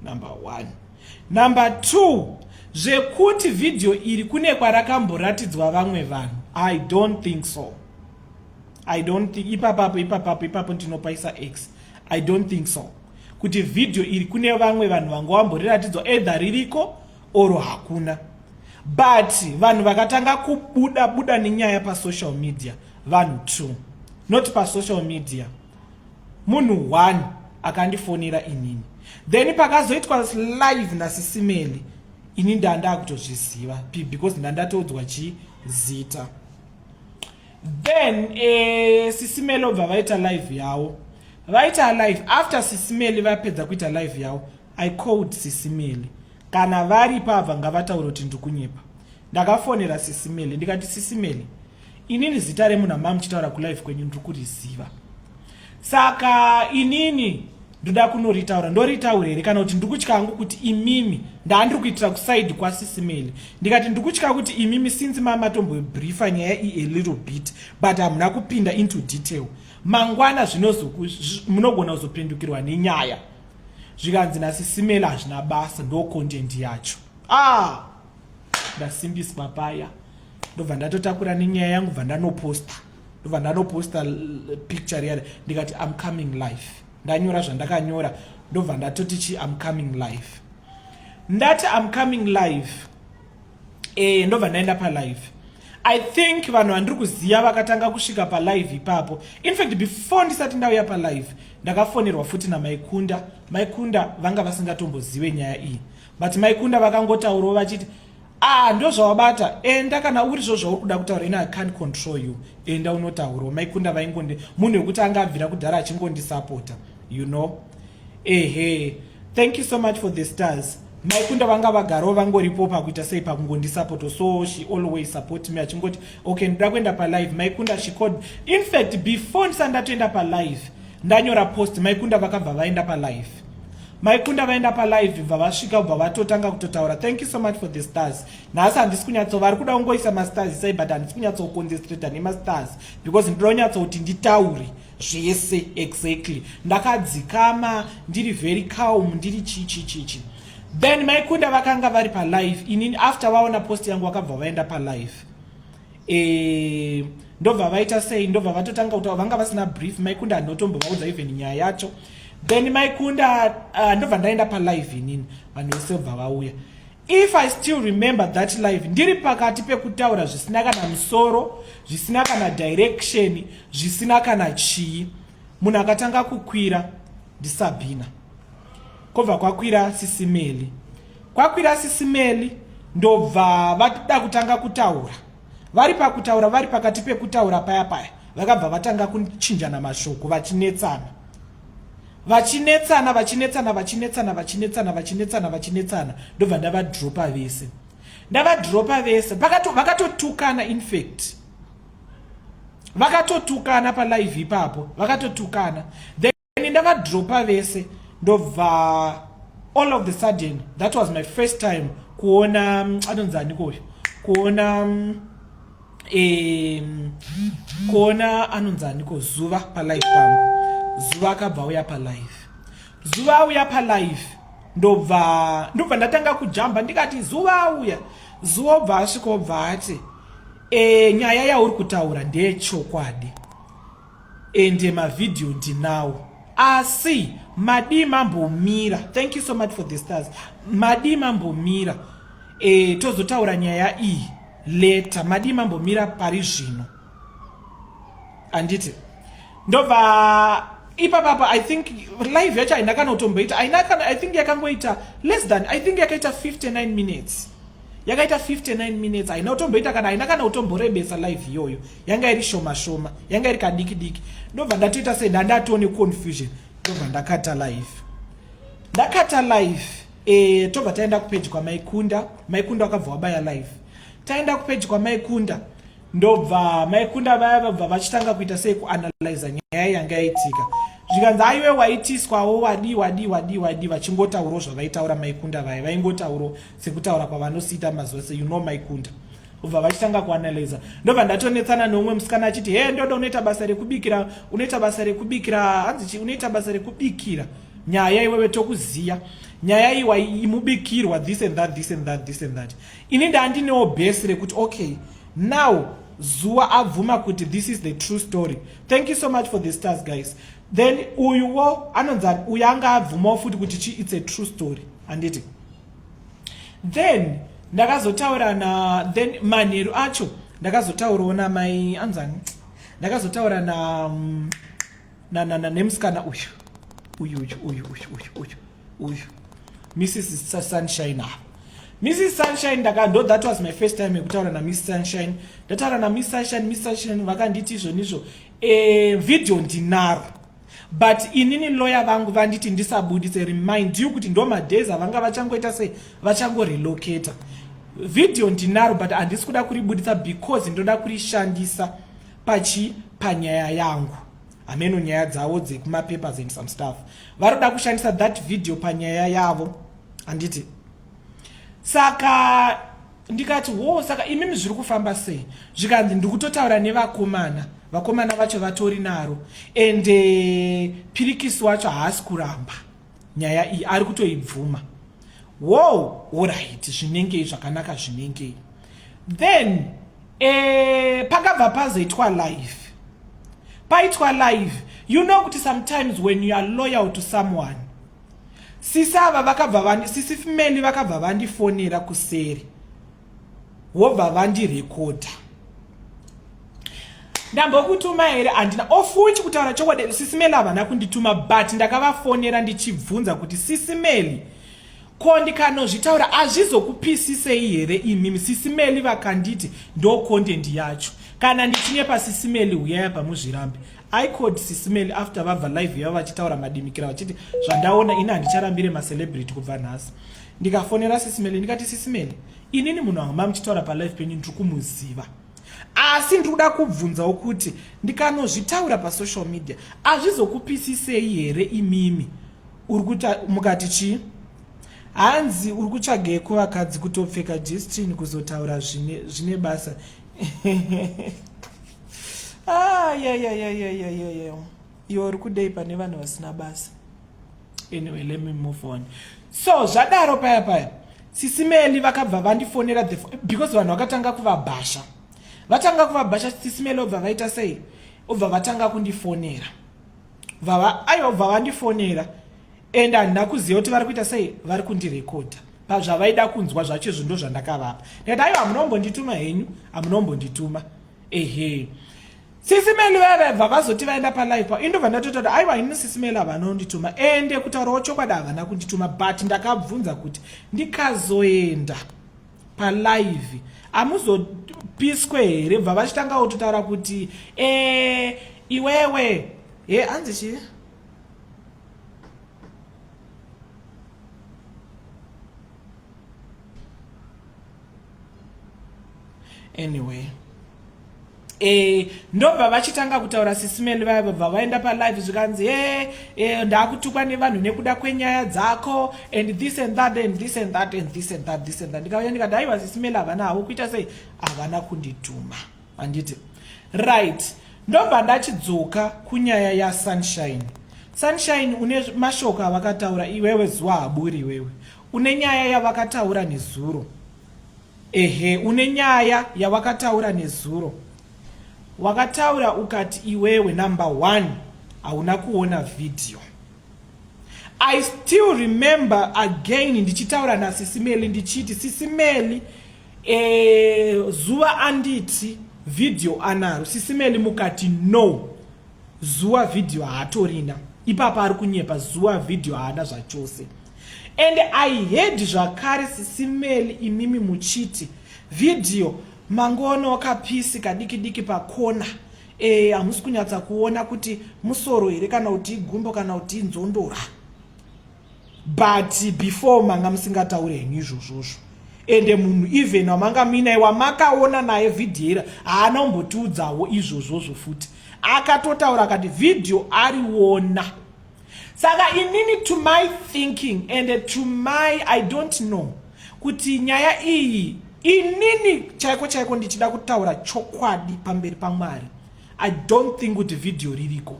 number 1. Number 2, zvekuti video iri kune kwarakamboratidzwa vamwe vanhu. I don't think so. I don't think ipapapo ndinopaisa X. I don't think so. Kuti video iri kune vamwe vanhu vanga wamboriratidzwa either ririko oro hakuna. But vanhu vakatanga kubuda nenyaya pa social media, vanhu 2. Not pa social media. Munhu 1 akandifonera inini. Then pakazoitwa live na Sisi Melly. Ini ndanda kutozviziva because ndandatoudzwa chizita. Then Sisi Melly obva vaita live yavo. Vaita live after Sisi Melly vapedza kuita live yavo. I called Sisi Melly. Kana vari pava ngavataura kuti ndikunyepa. Ndakafonera Sisi Melly ndikati Sisi Melly, inini zita remunhu mamuchitaura ku live kwenyu ndikuriziva. Saka inini ndoda kunoritaura, ndoritaurere kana kuti ndikutya hangu kuti imimi ndandiri kuitira kuside kwa Sisi Melly. Ndikati ndikutya kuti imimi since mamatombobriefa nyaya a little bit but hamuna kupinda into detail. Mangwana munogona kuzopindukirwa nenyaya. Zvikanzi naSisi Melly hazvina basa, ndo content yacho. Ndasimbiswa paya. Ndobva ndatotakura nenyaya yangu bva ndanoposta. Ndobva ndanoposta picture yare ndikati I'm coming live. Ndanyora zvandakanyora ndobva ndatoti I'm coming live. Ndati I'm coming live. Ndobva ndaenda pa live. I think vanhu vandiri kuziva vakatanga kusvika pa live ipapo. In fact before ndisati ndauya pa live ndakafonerwa futi naMaikunda. Maikunda vanga vasingatombozive nyaya iyi. But Maikunda vakangotaurawo vachiti ndo zvawabata, enda kana uri zvauri kuda kutaura, ina I can't control you, enda unotaura. Maikunda vaingonde munhu wekuti angabvira kudhara achingondisapota, you know. Thank you so much for the stars. Maikunda vanga vagarawo vangoripo pakuita sei pakungondisapota, so she always support me achingoti okay ndoda kuenda pa live. Maikunda she called, in fact before ndisandatoenda pa live ndanyora post, Maikunda vakabva vaenda pa live. Maikunda vaenda pa live bva vasvika ubva vatotanga kutotaura. Thank you so much for the stars. Nhasi handisi kunyatsova, vari kuda kungoisa mastars sei but handisi kunyatsoconcentrate nemastars because ndinoda kunyatsokuti nditaure zvese exactly. Ndakadzikama ndiri very calm, ndiri chichi. Then Maikunda vakanga vari pa live. Inini after vaona post yangu vakabva vaenda pa live. Ndobva vaita sei, ndobva vatotanga kutaura, vanga vasina brief. Maikunda handinotombovaudza even nyaya yacho. Then Maikunda ndobva ndaenda pa live inini vanhu vese bva vauya. If I still remember that live, ndiri pakati pekutaura zvisina kana musoro, zvisina kana direction, zvisina kana chii. Munhu akatanga kukwira ndiSabina. Kobva kwakwira Sisi Melly. Kwakwira Sisi Melly ndobva vada kutanga kutaura. Vari pakutaura, vari pakati pekutaura paya vakabva vatanga kuchinjana mashoko vachinetsana. Vachinetsana ndobva ndavadropa vese. Ndavadropa vese vakatotukana. In fact vakatotukana pa live ipapo, vakatotukana. Then ndavadropa vese ndobva all of the sudden, that was my first time kuona anonzani koyo, kuona anonzani ko Zuva pa live pangu. Zuva akabva uya pa live. Zuva auya pa live ndobva ndatanga kujamba ndikati Zuva auya. Zuva obva asvika obva ati nyaya yauri kutaura ndechokwadi ende mavideo ndinawo asi madi mambomira. Thank you so much for the stars. Madi mambomira tozotaura nyaya iyi later. Madi mambomira pari zvino. Anditi ndobva ipapapa I think live yacho ainakanotomboita, I think yakangoita less than, I think yakaita 59 minutes. Yakaita 59 minutes. Ainotomboita kana ainakanotomborebesa live iyoyo. Yanga iri shoma, yanga iri kadiki. Ndobva ndatoita sei ndandatone confusion. Ndobva ndakata live. Tobva taenda kupage kwa Maikunda. Maikunda wakabva wabaya live. Taenda kupage kwa Maikunda. Ndobva Maikunda vaya vachitanga kuita sei kuanalyze nyaya yanga yaitika. Zvikanzi aiwe waitiswawo wadi vachingotaurawo zvavaitaura Maikunda vaya. Vaingotaurawo sekutaura kwavanosita mazose, you know Maikunda. Ubva vachitanga kuanalyze. Ndobva ndatonetsana nomwe musikana achiti Ndodo unoita basa rekubikira, hanzi unoita basa rekubikira. Nyaya iwewe tokuziya. nyaya iwa imubikirwa this and that this and that this and that. Ini ndandinewo base rekuti okay, now Zuwa abvuma kuti this is the true story. Thank you so much for the stars, guys. Then uyuwo anonza uyanga abvumawo futi kuti it's a true story anditi. Then ndakazotaura na then manheru acho ndakazotaurawo namai anzani, ndakazotaura na nemusikana uyu Mrs. Sunshine. Mrs. Sunshine that was my first time yekutaura na Miss Sunshine. Ndataura na Miss Sunshine vakanditi izvonizvo video ndinaro, but inini lawyer vangu vanditi ndisabudise, remind you kuti ndo madays avanga vachangoita sei vachangorelocata. Video ndinaro but handisi kuda kuribudisa because ndoda kurishandisa panyaya yangu, ameno nyaya dzavo dzekumapapers and some stuff. Varoda kushandisa that video panyaya yavo handiti. Saka ndikati saka imimi zviri kufamba sei, zvikanzi ndikutotaura nevakomana vacho vatori naro, and pirikisi wacho haasi kuramba nyaya iyi, ari kutoibvuma. Alright, zvinengei zvakanaka zvinengei. Then pakabva pazoitwa live. Paitwa live, you know kuti sometimes when you are loyal to someone, sisi female vakabva vandifonera kuseri wobva vandirekodha. Ndambokutuma here handina ofuchi kutaura chokwadi, sisi male havana kundituma, but ndakavafonera ndichibvunza kuti sisi male ko ndikanozvitaura hazvizokupisisei here imimi. Sisi male vakanditi ndo content yacho, kana ndichine pasisi male uyaya pamuzvirambe. I called sisi male after vabva live yavo vachitaura madimikira vachiti zvandaona ina handicharambire macelebrity kubva nhasi. Ndikafonera sisi male ndikati sisi male, inini munhu wanga mamuchitaura palive penyu ndiri kumuziva, asi ndiri kuda kubvunzawo kuti ndikanozvitaura pasocial media hazvizokupisisei here imimi. Mukati chii? Hanzi uri kutsvaga yekuvakadzi kutopfeka jestini kuzotaura zvine basa. Iwo uri kudei pane vanhu vasina basa. Anyway, let me move on. So zvadaro paya sisi male vakabva vandifonera because vanhu vakatanga kuvabhasha. Vatanga kuvabhasha sisi male obva vaita sei? Obva vatanga kundifonera. Obva vandifonera. And handina kuziva kuti vari kuita sei, vari kundirekodha pazvavaida kunzwa zvacho izvo ndo zvandakavapa. Ndikati aiwa munombondituma henyu, hamunombondituma. Sisi male vabva vazoti vaenda palive pa indobva ndatototi aiwa ini sisi male havanondituma, ende kutaurawo chokwadi havana kundituma, but ndakabvunza kuti ndikazoenda palive hamuzopiswe here. Bva vachitangawo totaura kuti iwewe hanzi chii? Anyway, ndobva vachitanga kutaura sisi male vaya bva vaenda palive zvikanzi ndakutukwa nevanhu nekuda kwenyaya dzako and this and that and this and that and this and that this and that. Ndikauya ndikati aiwa sisi male havana havo kuita sei, havana kundituma handiti. Right, ndobva ndachidzoka kunyaya yaSunshine. Sunshine une mashoko avakataura, iwewe Zuwa haburi iwewe. Une nyaya yavakataura nezuro. Une nyaya yawakataura nezuro. Wakataura ukati iwewe number 1 hauna kuona video. I still remember again ndichitaura na sisi male ndichiti sisi male Zuwa anditi video anaro. Sisi male mukati no, Zuwa video haatorina. Ipapa ari kunyepa, Zuwa video haana zvachose. And I heard zvakare sisi male imimi muchiti video mangono kapisi kadiki pakona. Hamusi kunyatsa kuona kuti musoro here kana kuti igumbo kana kuti inzondora. But before manga musingataure henyu izvozvozvo. Ende munhu even wamanga mina wamakaona naye video haana kumbotiudzawo izvozvozvo futi. Akatotaura akati video ariona. Saka inini to my thinking and to my I don't know kuti nyaya iyi inini chaiko ndichida kutaura chokwadi pamberi paMwari. I don't think kuti video ririko.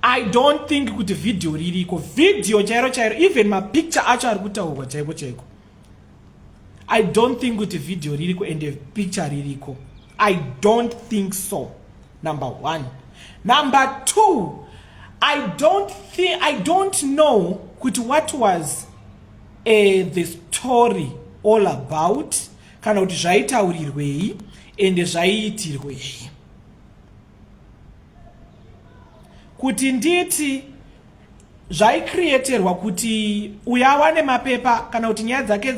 I don't think kuti video ririko. Video chairo chairo, even ma picture acho ari kutaurwa chaiko chaiko. I don't think kuti video ririko and the picture ririko. I don't think so. Number one. Number two, I don't know what was the story all about. Kana kuti zvaitaurirwei and zvaiitirwei. Kuti nditi zvaicreaterwa kuti uyawane mapepa kana kuti nyaya dzake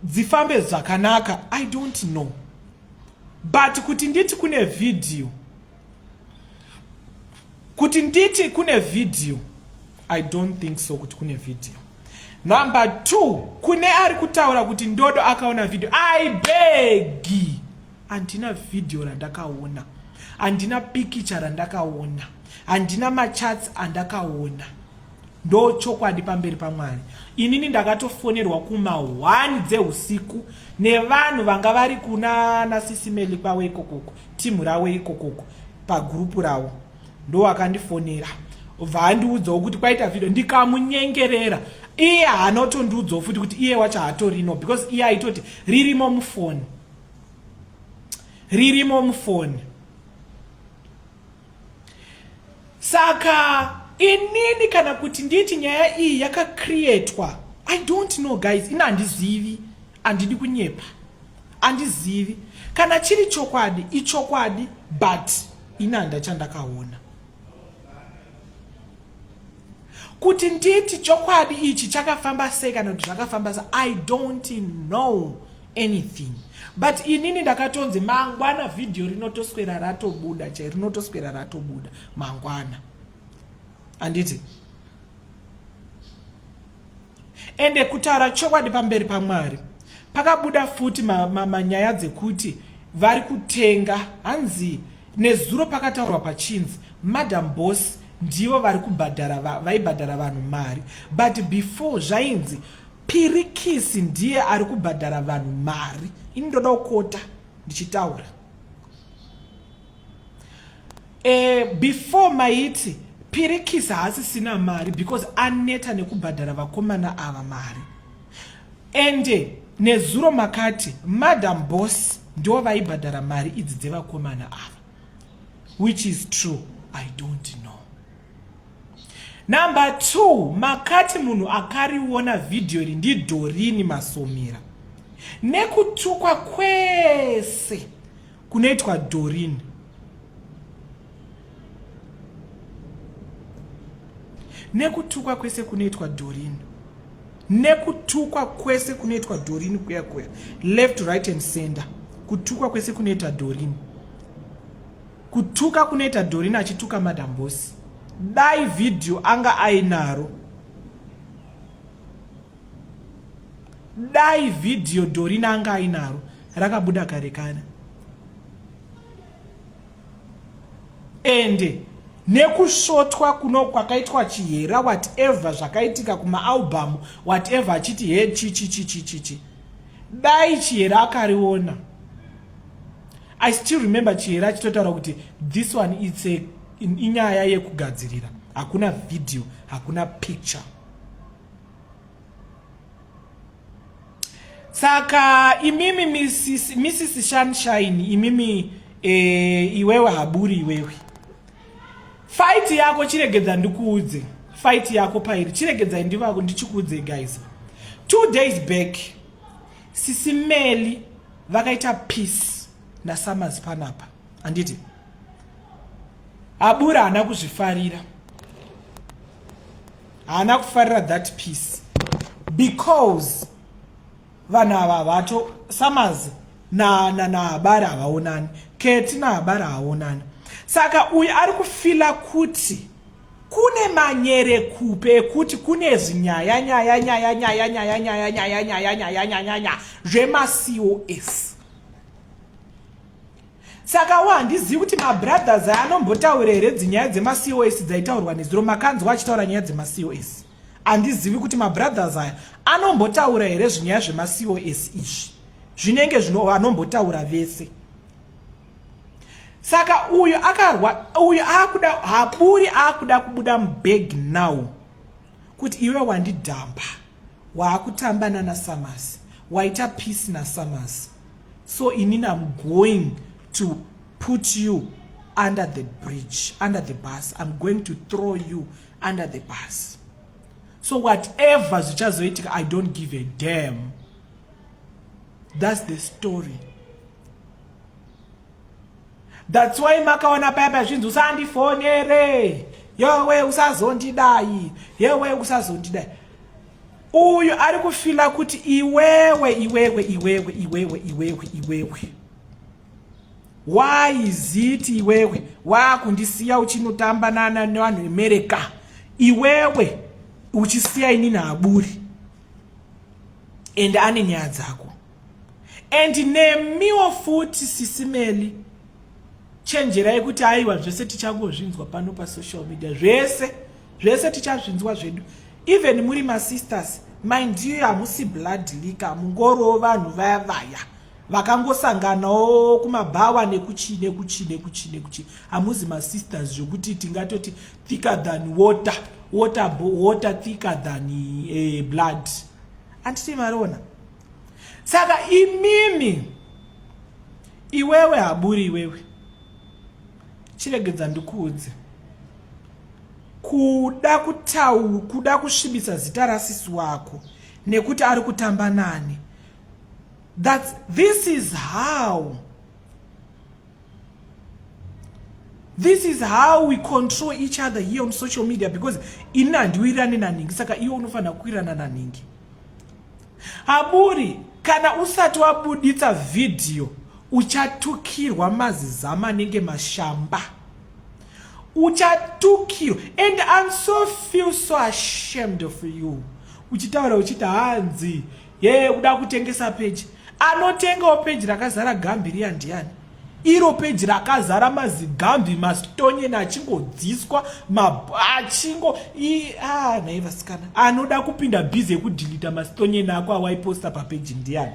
dzifambe zvakanaka. I don't know. But kuti nditi kune video. Kuti nditi kune video. I don't think so kuti kune video. Number two, kune ari kutaura kuti Ndodo akaona video. I beg. Andina video randakaona. Andina picture randakaona. Andina machats andakaona. Ndo chokwadi pamberi paMwari. Inini ndakatofonerwa kuma 1 dzeusiku nevanhu vanga vari kuna naSis Melly kwawe ikokoko, timu rawe ikokoko, pa group rawo. Ndo akandifonera. Vandiudzawo kuti kwaita video, ndikamunyengerera. Iye hanotondiudzawo futi kuti iye wacha hatorino because iye aitoti ririmo mufoni. Ririmo mufoni. Saka inini kana kuti nditi nyaya iyi yakacreatwa. I don't know guys, ina handizivi, handidi kunyepa. Handizivi. Kana chiri chokwadi, ichokwadi, but ina handachandakaona. Kuti nditi chokwadi ichi chakafamba sei kana kuti zvakafamba sei, I don't know anything. But inini ndakatonzi mangwana video rinotoswera ratobuda, chai rinotoswera ratobuda mangwana. Anditi. Ende kutaura chokwadi pamberi paMwari. Pakabuda futi manyaya dzekuti vari kutenga hanzi nezuro pakataurwa pachinzi Madam Boss ndivo vari kubhadhara vaibhadhara vanhu mari. But before zvainzi Pirikisi ndiye ari kubhadhara vanhu mari. Ini ndoda kukota ndichitaura. Before maiti Pirikisi haasisina mari because aneta nekubhadhara vakomana ava mari. Ende nezuro makati Madam Boss ndivo vaibhadhara mari idzi dzevakomana ava. Which is true, I don't know. Number two, makati munhu akariona video iri ndi Dorine Masomera. Nekutukwa kwese kunoitwa Dorine. Nekutukwa kwese kunoitwa Dorine. Nekutukwa kwese kunoitwa Dorine kuya. Left, right and center. Kutukwa kwese kunoitwa Dorine. Kutuka kunoita Dorine achituka Madam Boss. Dai video anga ainaro. Dai video Dorine anga ainaro. Rakabuda karekana. Ende nekushotwa kuno kwakaitwa Chihera whatever zvakaitika kuma album whatever achiti he chi. Dai Chihera akariona. I still remember Chihera achitotaura kuti this one it's a inyaya yekugadzirira. Hakuna video, hakuna picture. Saka imimi Mrs. Sunshine, imimi iwewe haburi iwewe. Fight yako chiregedza ndikuudze. Fight yako pairi chiregedza ndivako ndichikuudze guys. 2 days back Sis Melly vakaita peace na SAMAZ panapa. Anditi Abura hana kuzvifarira. Hana kufarira that peace. Because vana vato SAMAZ na Abara havaonani. KETINA Abara havaonani. Saka uyu ari kufila kuti kune manyere kupe kuti kune zinyaya zvemaCOS. Saka wandizivi kuti mabrothers anombotaura here dzinyaya dzemaCOS dzaitaurwa nezuro makanzwa achitaura nyaya dzemaCOS. Andizivi kuti mabrothers aya anombotaura here zvinyaya zvemaCOS izvi. Zvinenge anombotaura vese. Saka uyu akarwa, uyu akuda haburi akuda kubuda mbeg now. Kuti iwe wandidhamba. Waakutambana na SAMAZ. Waita peace na SAMAZ. So inini I'm going to put you under the bridge, under the bus. I'm going to throw you under the bus. So whatever zvichazoitika, I don't give a damn. That's the story. That's why makaona papa zvinhu usandifonere. Yewe usazondidai. Yewe usazondidai. Uyu ari kufila kuti iwewe. Why is it iwewe? Wakundisiya uchinotamba nevanhu America. Iwewe uchisiya inini haburi. And ane nyaya dzako. And nemiwo futi Sis Melly. Chenjerai kuti aiwa zvese tichangozvinzwa pano pa social media. Zvese tichazvinzwa zvedu. Even muri ma sisters, mind you, hamusi blood leaker, mungoro vanhu vaya vakangosanganawo kumabhawa nekuchi. Hamusi ma sisters zvokuti tingatoti thicker than water thicker than blood. Anditi marona. Saka imimi iwewe haburi iwewe. Chiregedza ndikuudze. Kuda kusvibisa zita rasisi wako nekuti ari kutamba nani. This is how we control each other here on social media, because ini handiwirirani naningi, saka iwe unofanira kuwirirana naningi. Haburi, kana usati wabuditsa video uchatukirwa mazizama nenge mashamba. Uchatukirwa. And I'm feel so ashamed of you. Uchitaura uchita hanzi. Uda kutengesa page. Anotengawo page rakazara gambiri ndiani. Iro page rakazara mazigambi mastonye nachingodziswa achingo naivasikana. Anoda kupinda busy kudelete mastonye nako awaiposta pa page ndiani.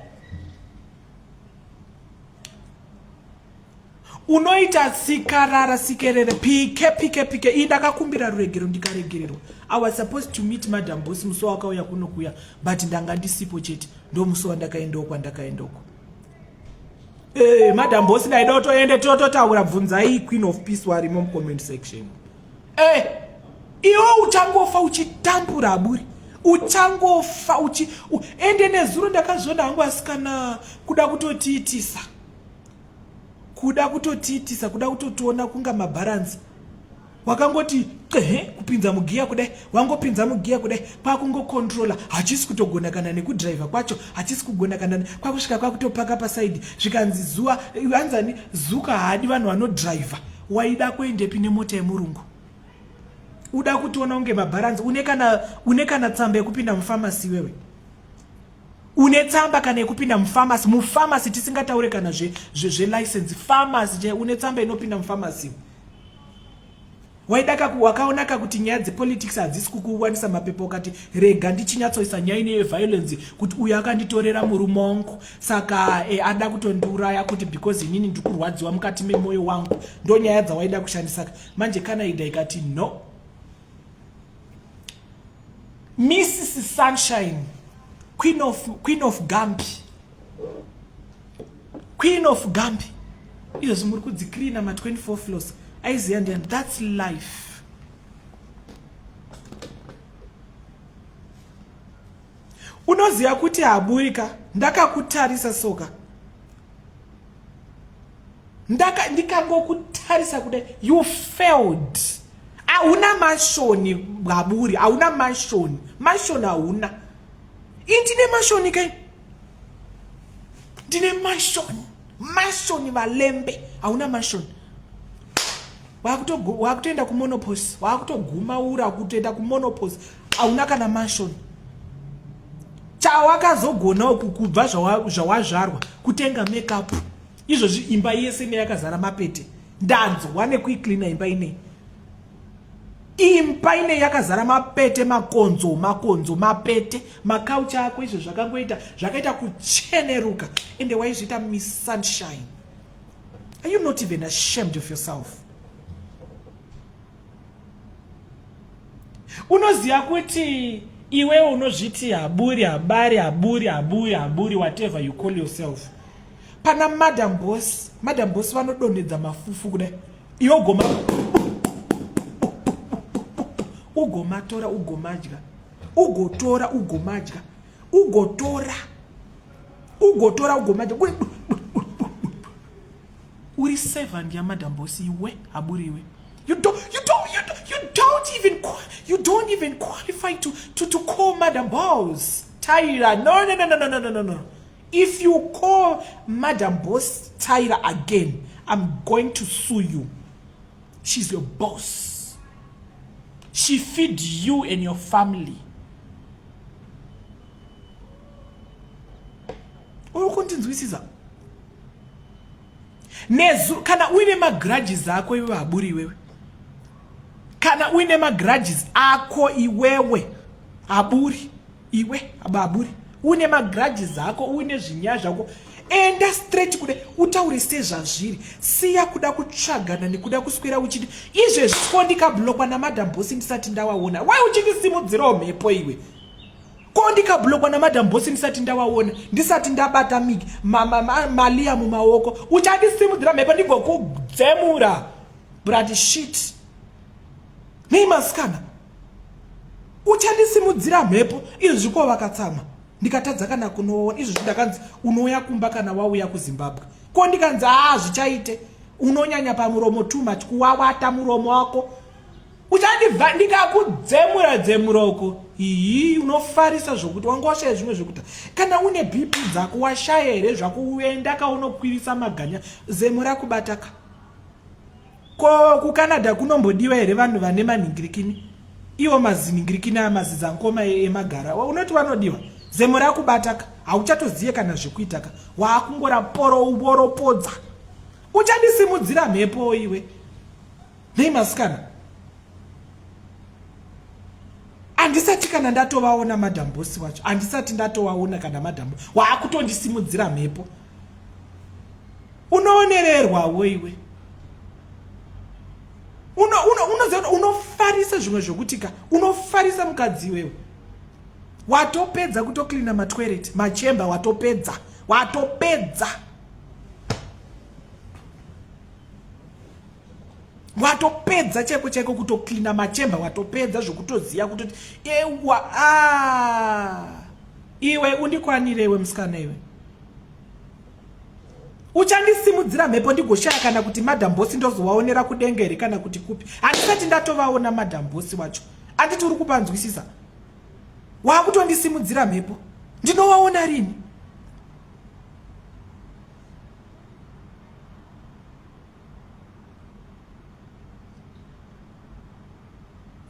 Unoita sikarara sikerere pike indakakumbira ruregero ndikaregererwa. I was supposed to meet Madam Boss muso wakauya kunokuya, but ndanga ndisipo chete, ndo muso wandakaendoko kwandakaendoko. Madam Boss ndaida toende totaura bvunzai Queen of Peace warimo mu comment section. Iwo uchangofa uchitambura aburi. Uchangofa ende nezuro ndakazvona hangu asikana kuda kutotiitisa. Kuda kutotiona kunga mabalance. Wakangoti kupinza mugia kudai, wangopinza mugia kudai, pakungo controller, hachisi kutogona kana nekudriver kwacho, hachisi kugona kana kwakusvika kwakutopaka pa side, zvikanzi zuwa anzani zuka hadi vanhu vano driver. Waida kuende pine mota yemurungu. Uda kutoona unge mabalance, une kana tsamba yekupinda mupharmacy wewe. Une tsamba kana yekupinda mupharmacy tisingataure kana zve license pharmacy je une tsamba inopinda mupharmacy. Waidaka wakaonaka kuti nyaya dzepolitics hadzisi kukuwanisa mapepo kati rega ndichinyatsoisa nyaya ine violence kuti uyu akanditorera murume wangu saka ada kutondiuraya kuti because inini ndikurwadziwa mukati memoyo wangu ndo nyaya dzawaida kushandisa. Manje kana ida ikati no. Mrs. Sunshine, Queen of Gambi. Iyo zimuri kudziklina ma 24 floors. And that's life. Unoziya kuti haburika ndakakutarisa soka. Ndikangokutarisa kudai you failed. Hauna mashoni haburi, hauna mashoni. Mashoni hauna. Indine mashoni kai. Ndine mashoni. Mashoni malembe. Hauna mashoni. Wakutoenda kumonopause, wakutoguma ura kutoenda kumonopause, hauna kana mashoni. Chawakazogona kubva zvawazvarwa kutenga makeup. Izvozvi imba yese neyakazara mapete. Ndanzwa nekuicleana imba ine. Imba ine yakazara mapete, makonzo, mapete, makaucha ako izvo zvakaita kucheneruka. Ende waizvita Miss Sunshine. Are you not even ashamed of yourself? Unoziya kuti iwe unozviti haburi habari haburi whatever you call yourself. Pana madam boss vanodonedza mafufu kudai. Iwe ugomatora ugomadya. Ugotora ugomadya. Ugotora ugomadya. Uri servant ya madam boss iwe haburi iwe. You don't even qualify to call Madam Boss Tyra. No. If you call Madam Boss Tyra again, I'm going to sue you. She's your boss. She feeds you and your family. Kana uine magrudges zako iwe haburi wewe. Kana uine magrudges ako iwewe aburi iwe ababuri une magrudges zako uine zvinya zvako enda straight kude utaure sezvazviri siya kuda kutsvagana nekuda kuswera uchiti izvezvo ndikablokwa namadam boss ndisati ndawaona. Why uchindisimudzirawo mhepo iwe? Ko ndikablokwa namadam boss ndisati ndawaona ndisati ndabata mali ya mumaoko uchandisimudzira mhepo ndigokudzemura blood shit. Neimaskana uchandisimudzira mhepo izvi ko vakatsama ndikatadza kana kunoona izvi ndakanzi unoya kumba kana wauya kuZimbabwe. Ko ndikanzi zvichaite unonyanya pamuromo too much kuwawata muromo wako uchandibva ndikakudzemuroko unofarisa zvokuti wangwashaya zvimwe zvokuta kana une BP dzako washaya here zvakuenda kaunokwirisa maganya zemura kubataka. Ko kuCanada kunombodiwa here vanhu vane manhingirikini iwo mazinhingirikini amazizangoma emagara unoti vanodiwa zemura kubataka hauchatoziye kana zvekuitaka waakungora poropodza uchandisimudzira mhepo iwe neimasikana. Andisati kana ndatovaona madam boss wacho andisati ndatovaona kana madam waakutondisimudzira mhepo unoonererwawo iwe. Unofarisa zvimwe zvokutika unofarisa mukadzi wewe watopedza kutoklina matoilet machemba watopedza cheko kutoklina machemba watopedza zvokutoziya kutoti ewa iwe undikwanirewe musikana iwe. Uchandisimudzira mhepo ndigoshaya kana kuti madam boss ndozowaonera kudengeri kana kuti kupi. Andisati ndatovaona madam boss wacho anditi uri kupanzwisisa waakutondisimudzira mhepo ndinowaona rini?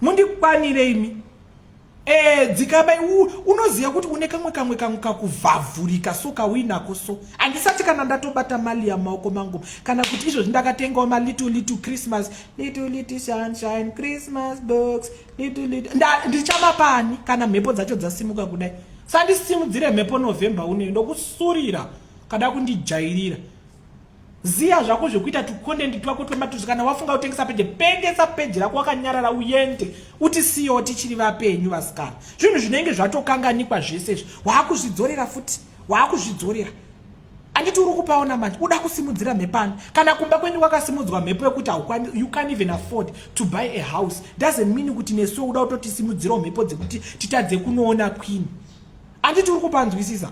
Mundikwanire imi dzikabai unoziya kuti une kamwe kakuvhavhurika so kawinako so andisati kana ndatobata mali yamaoko mangu kana kuti izvo ndakatengawo little Christmas little sunshine Christmas box little ndichamapani kana mhepo dzacho dzasimuka kudai. Sandisimudzire mhepo November unoyi ndokusurira kada kundijairira. Ziya zvako zvokuita tukondendi twako twematuzi kana wafunga kutengesa peje pengesa peje rako wakanyarara uyende uti siyo tichiri vapenyu vasikana. Zvinhu zvinenge zvatokanganikwa zvese izvi waakuzvidzorera futi waakuzvidzorera. Anditi uri kupaona manje uda kusimudzira mhepani kana kumba kwenyu kwakasimudzwa mhepo yekuti you can't even afford to buy a house doesn't mean kuti nesuwo uda kutotisimudzirawo mhepo dzekuti titadze kunoona queen. Anditi uri kupanzwisisa?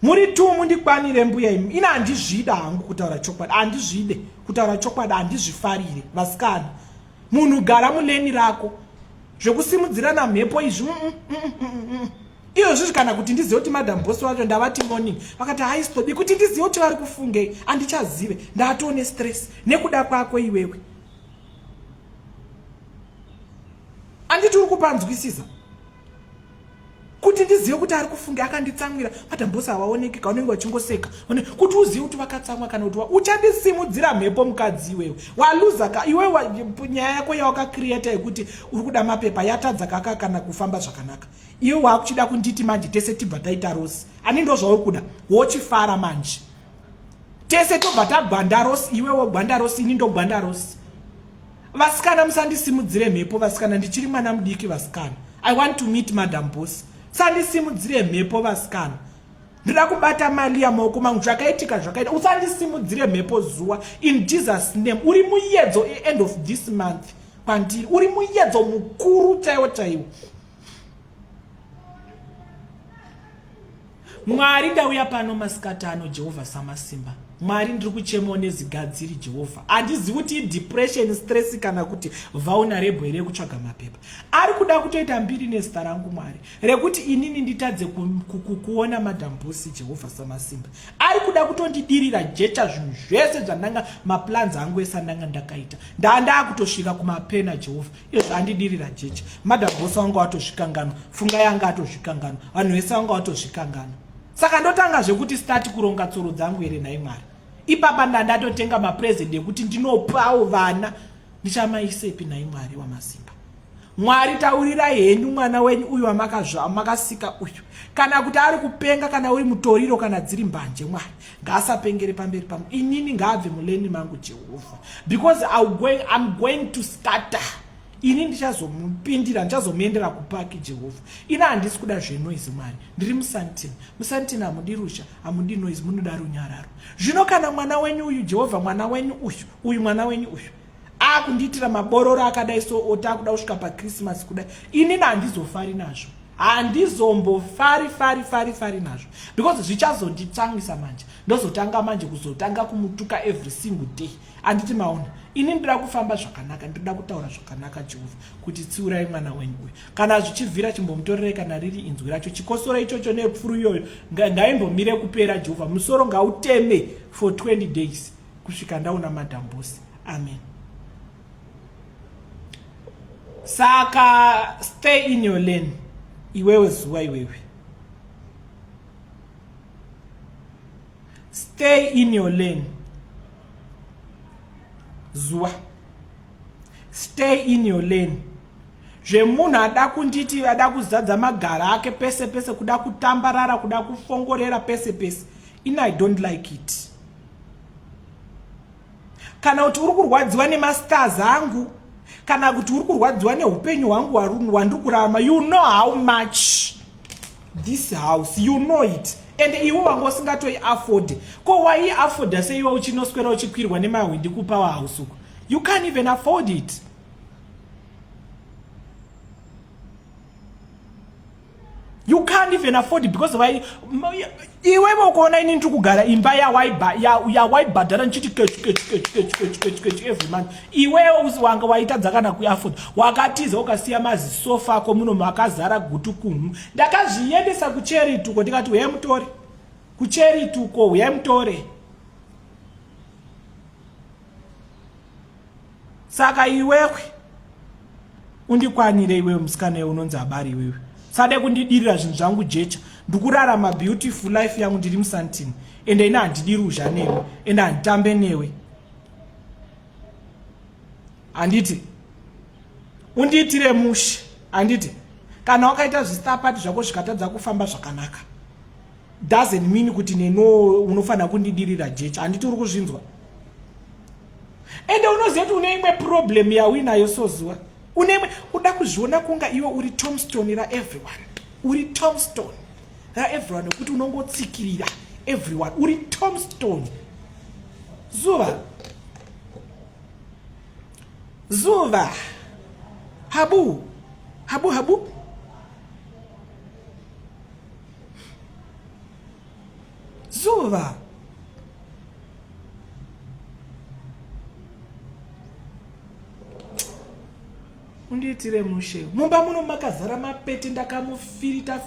Muri tu mundikwanire mbuya imi ina handizvida hangu kutaura chokwadi handizvide kutaura chokwadi handizvifarire vasikana. Munhu gara muleni rako zvokusimudzirana mhepo izvi izvozvo kana kuti ndizive kuti madam boss wacho ndavati morning vakati haistodi kuti ndizive kuti vari kufungei handichazive ndatone stress nekuda kwako iwewe. Anditi uri kupanzwisisa kuti ndizive kuti ari kufunga akanditsamwira madam boss havaoneki kaunenge wachingoseka kuti uzive kuti vakatsamwa kana kuti uchandisimudzira mhepo mukadzi iwewe waluza iwewe nyaya yako yawakakrieta yekuti uri kuda mapepa yatadza kaka kana kufamba zvakanaka. Iwe waakuchida kunditi manje tese tibva taita rosi ani ndo zvauri kuda wochifara manje tese tobva tagwandarosi, iwewo gwandarosi, ini ndogwandarosi. Vasikana musandisimudzire mhepo vasikana, ndichiri mwana mudiki vasikana. I want to meet Madam Boss. Sandisimudzire mhepo vasikana. Ndida kubata mali ya maoko mangu zvakaitika zvakaita. Usandisimudzire mhepo Zuwa in Jesus name. Uri muyedzo end of this month. Kwandiri uri muyedzo mukuru chaiwo chaiwo. Mwari ndauya pano masikatano Jehovah Samasimba. Mwari ndiri kuchemawo nezigadziri Jehovah. Handizivi kuti depression, stress kana kuti vulnerable here kutsvaga mapepa. Ari kuda kutoita mbiri nezita rangu Mwari. Rekuti inini nditadze kuona Madam Boss Jehovah Samasimba. Ari kuda kutondidirira jecha zvinhu zvese zvandanga maplans angu ese andanga ndakaita. Ndanda kutosvika kumapena Jehovah. Izvo andidirira jecha. Madam Boss wangu watosvika ngano. Funga yanga atosvika ngano. Vanhu vese vanga watosvika ngano. Saka ndotanga zvekuti start kuronga tsoro dzangu here naye Mwari. Ipapa ndatotenga mapresent ekuti ndinopawo vana. Ndichamaisepi naye Mwari wamasimba. Mwari taurirai henyu mwana wenyu uyu wamakasika uyu. Kana kuti ari kupenga kana uri mutoriro kana dziri mbanje Mwari. Ngaasapengere pamberi pangu. Inini ngaabve muleni mangu Jehovah. Because I'm going to scatter. Ini ndichazomupindira, ndichazomuendera kupaki Jehovah. Ina handisi kuda zvenoise Mwari. Ndiri musantini. Musantini hamudi rusha, hamudi noise, munoda runyararo. Zvino kana mwana wenyu uyu Jehovah, mwana wenyu uyu mwana wenyu uyu akundiitira mabororo akadai so otakuda kusvika paChristmas kudai. Inini handizofari nazvo. Handizombofari nazvo. Because zvichazonditsangisa manje. Ndozotanga manje kuzotanga kumutuka every single day. Anditi maona. Ini ndira kufamba zvakanaka, ndira kutaura zvakanaka Jehovah kuti tsiurai mwana wenyu uyu. Kana zvichivhira chimbomutorere kana riri inzwi racho chikosora ichocho nepfuru iyoyo ngaimbomire kupera Jehovah. Musoro ngauteme for 20 days kusvika ndaona Madam Boss. Amen. Saka stay in your lane. Iwewe Zuwa iwewe. Stay in your lane. Zuwa. Stay in your lane. Munhu ada kunditi ada kuzadza magara ake pese pese kuda kutambarara kuda kufongorera pese pese. I don't like it. Kana kuti uri kurwadziwa nemasters angu, kana kuti uri kurwadziwa neupenyu hwangu hwandiri kurarama, you know how much this house, you know it. And iwe wangu usingatoi afford. Ko wai afford se iwe uchinoswera uchikwirwa nemahwindi kupa house uko. You can't even afford it. You can't even afford it because why iwe ukoona ini ndiri kugara imba ya waibhadhara nchiti kech every month. Iwe wanga waitadza kana kuafford. Wakatiza ukasiya mazisofa ako muno makazara gutu kumu. Ndakazviendesa kuCharity uko ndikati uye mutore. KuCharity uko uye mutore. Saka iwewe undikwanire iwe musikana unonzi Abari iwewe. Sade kundidirira zvinhu zvangu jecha. Ndikurarama beautiful life yangu ndiri musantini. Ende ina handidiri uzha newe. Ende handitambe newe. Handiti. Undiitire mushe. Handiti. Kana wakaita zvistapati zvako zvikatadza kufamba zvakanaka. Doesn't mean kuti neno unofana kundidirira jecha. Handiti uri kuzvinzwa. Ende unoziva kuti une imwe problem yauinayo Zuwa. Unemwe uda kuzviona kunga iwe uri tombstone ra everyone. Uri tombstone ra everyone kuti unongotsikirira everyone. Uri tombstone. Zuva. Habu. Zuva. Undiitire mushe. Mumba muno makazara mapete ndakamufirita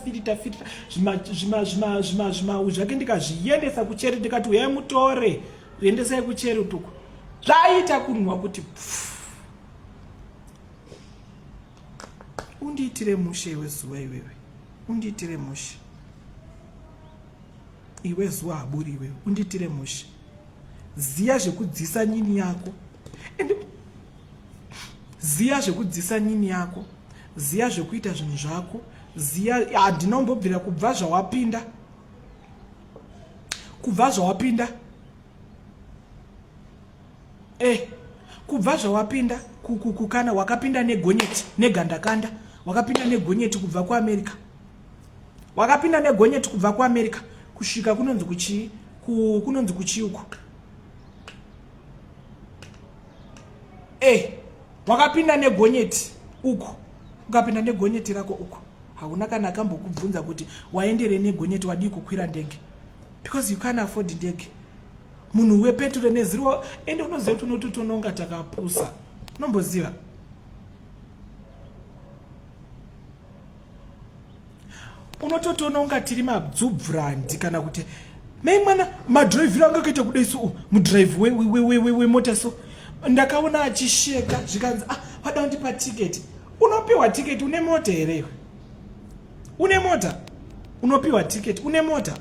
zvima zvake ndikazviendesa kuCharity ndikati uye mutore uendesai kuCharity uko. Zvaita kunwa kuti undiitire mushe iwe Zuwa iwewe. Undiitire mushe. Iwe Zuwa Haburi iwewe. Undiitire mushe. Ziya zvekudzisa nyini yako. Ziya zvekudzisa nyini yako. Ziya zvekuita zvinhu zvako. Ziya handinombobvira kubva zvawapinda. kubva zvawapinda kukana wakapinda negonyeti negandakanda wakapinda negonyeti kubva kuAmerica wakapinda negonyeti kubva kuAmerica kusvika kunonzi kuchiuko wakapinda negonyeti uko ukapinda negonyeti rako uko hauna kana akambokubvunza kuti waendere negonyeti wadii kukwira ndege because you can't afford ndege munhu wepetro neziro ende unoziva kuti unototononga takapusa unomboziva unototononga tiri madzubvrandi kana kuti mai mwana madhiraivhiro anga kaita kudai so mudhiraivhi wemota so ndakaona achisheka zvikanzi wada undipa tiketi unopiwa tiketi une mota here une mota unopiwa tiketi une mota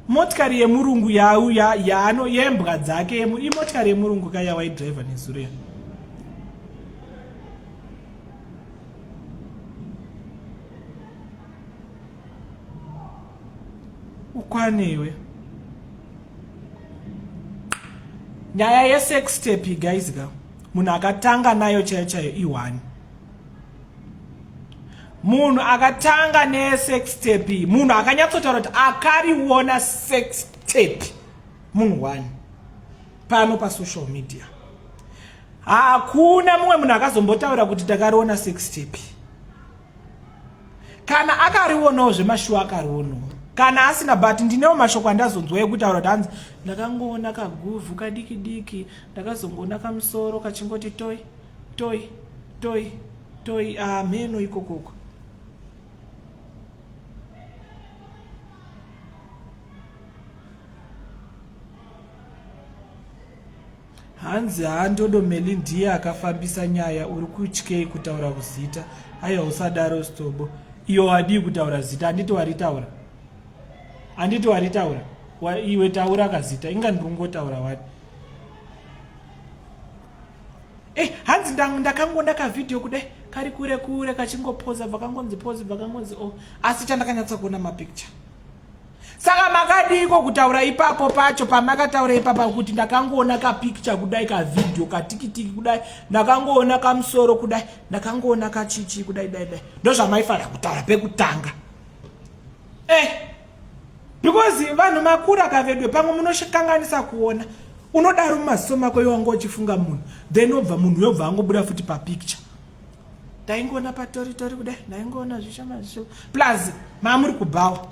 motikari yemurungu yaano yembwa dzake imotikari yemurungu kaya waidhiraivha nezuro ukwanewe nyaya yesex tape guys ga munhu akatanga nayo chaiyo i1 munhu akatanga nesex tape munhu akanyatsotaura kuti akariona sex tape munhu 1 pano pasocial media hakuna mumwe munhu akazombotaura kuti takariona sex tape kana akarionawo zvemashuwa akarionawo kana asina but ndinewo mashoko andazonzwa ekutaura kuti hanzi ndakangoona kaguvhu kadiki diki ndakazongoona kamusoro kachingoti toi mheno ikokoko hanzi Ndodo Melly ndiye akafambisa nyaya uri kutyei kutaura kuzita aiwa usadaro stobo iyo wadii kutaura zita handiti waritaura iwe taura kazita inga ndikungotaura wadi hanzi ndakangoona kavidhiyo kudai kari kure kure kachingopoza vakangonzi asi chandakanyatsa kuona mapicture saka makadiko kutaura ipapo pacho pamakataura ipapo kuti ndakangoona kapicture kudai kavidhiyo katikitiki kudai ndakangoona kamusoro kudai ndakangoona kachichi kudai ndozvamaifanira kutaura pekutanga because vanhu makura kavedwe pamwe munoshikanganisa kuona unodaro mumaziso mako iwango uchifunga munhu then obva munhu yobva angobuda futi papicture ndaingoona patoritori kudai ndaingoona zvishoma plus mamuri kubhawa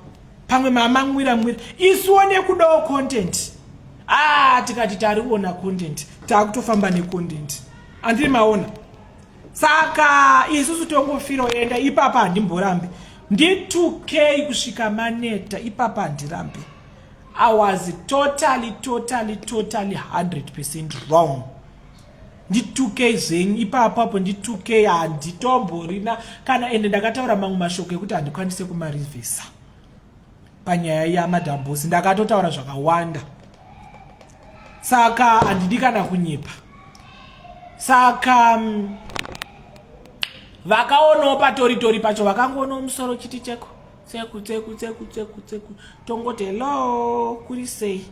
pamwe mamamwira isuwo nekudawo content tikati tariona content takutofamba necontent andiri maona saka isusu tongofira enda ipapa handimborambi ndi 2k kusvika maneta ipapa handirambi I was totally 100% wrong ndi 2k zvenyu ipapapo ndi 2k handitomborina kana ende ndakataura mamwe mashoko ekuti handikwanise kumarivhisa panyaya yamadhambosi ndakatotaura zvakawanda saka handidi kana kunyepa saka vakaonawo patoritori pacho vakangoonawo musoro chiti cheko tseku tongoti hello kuri sei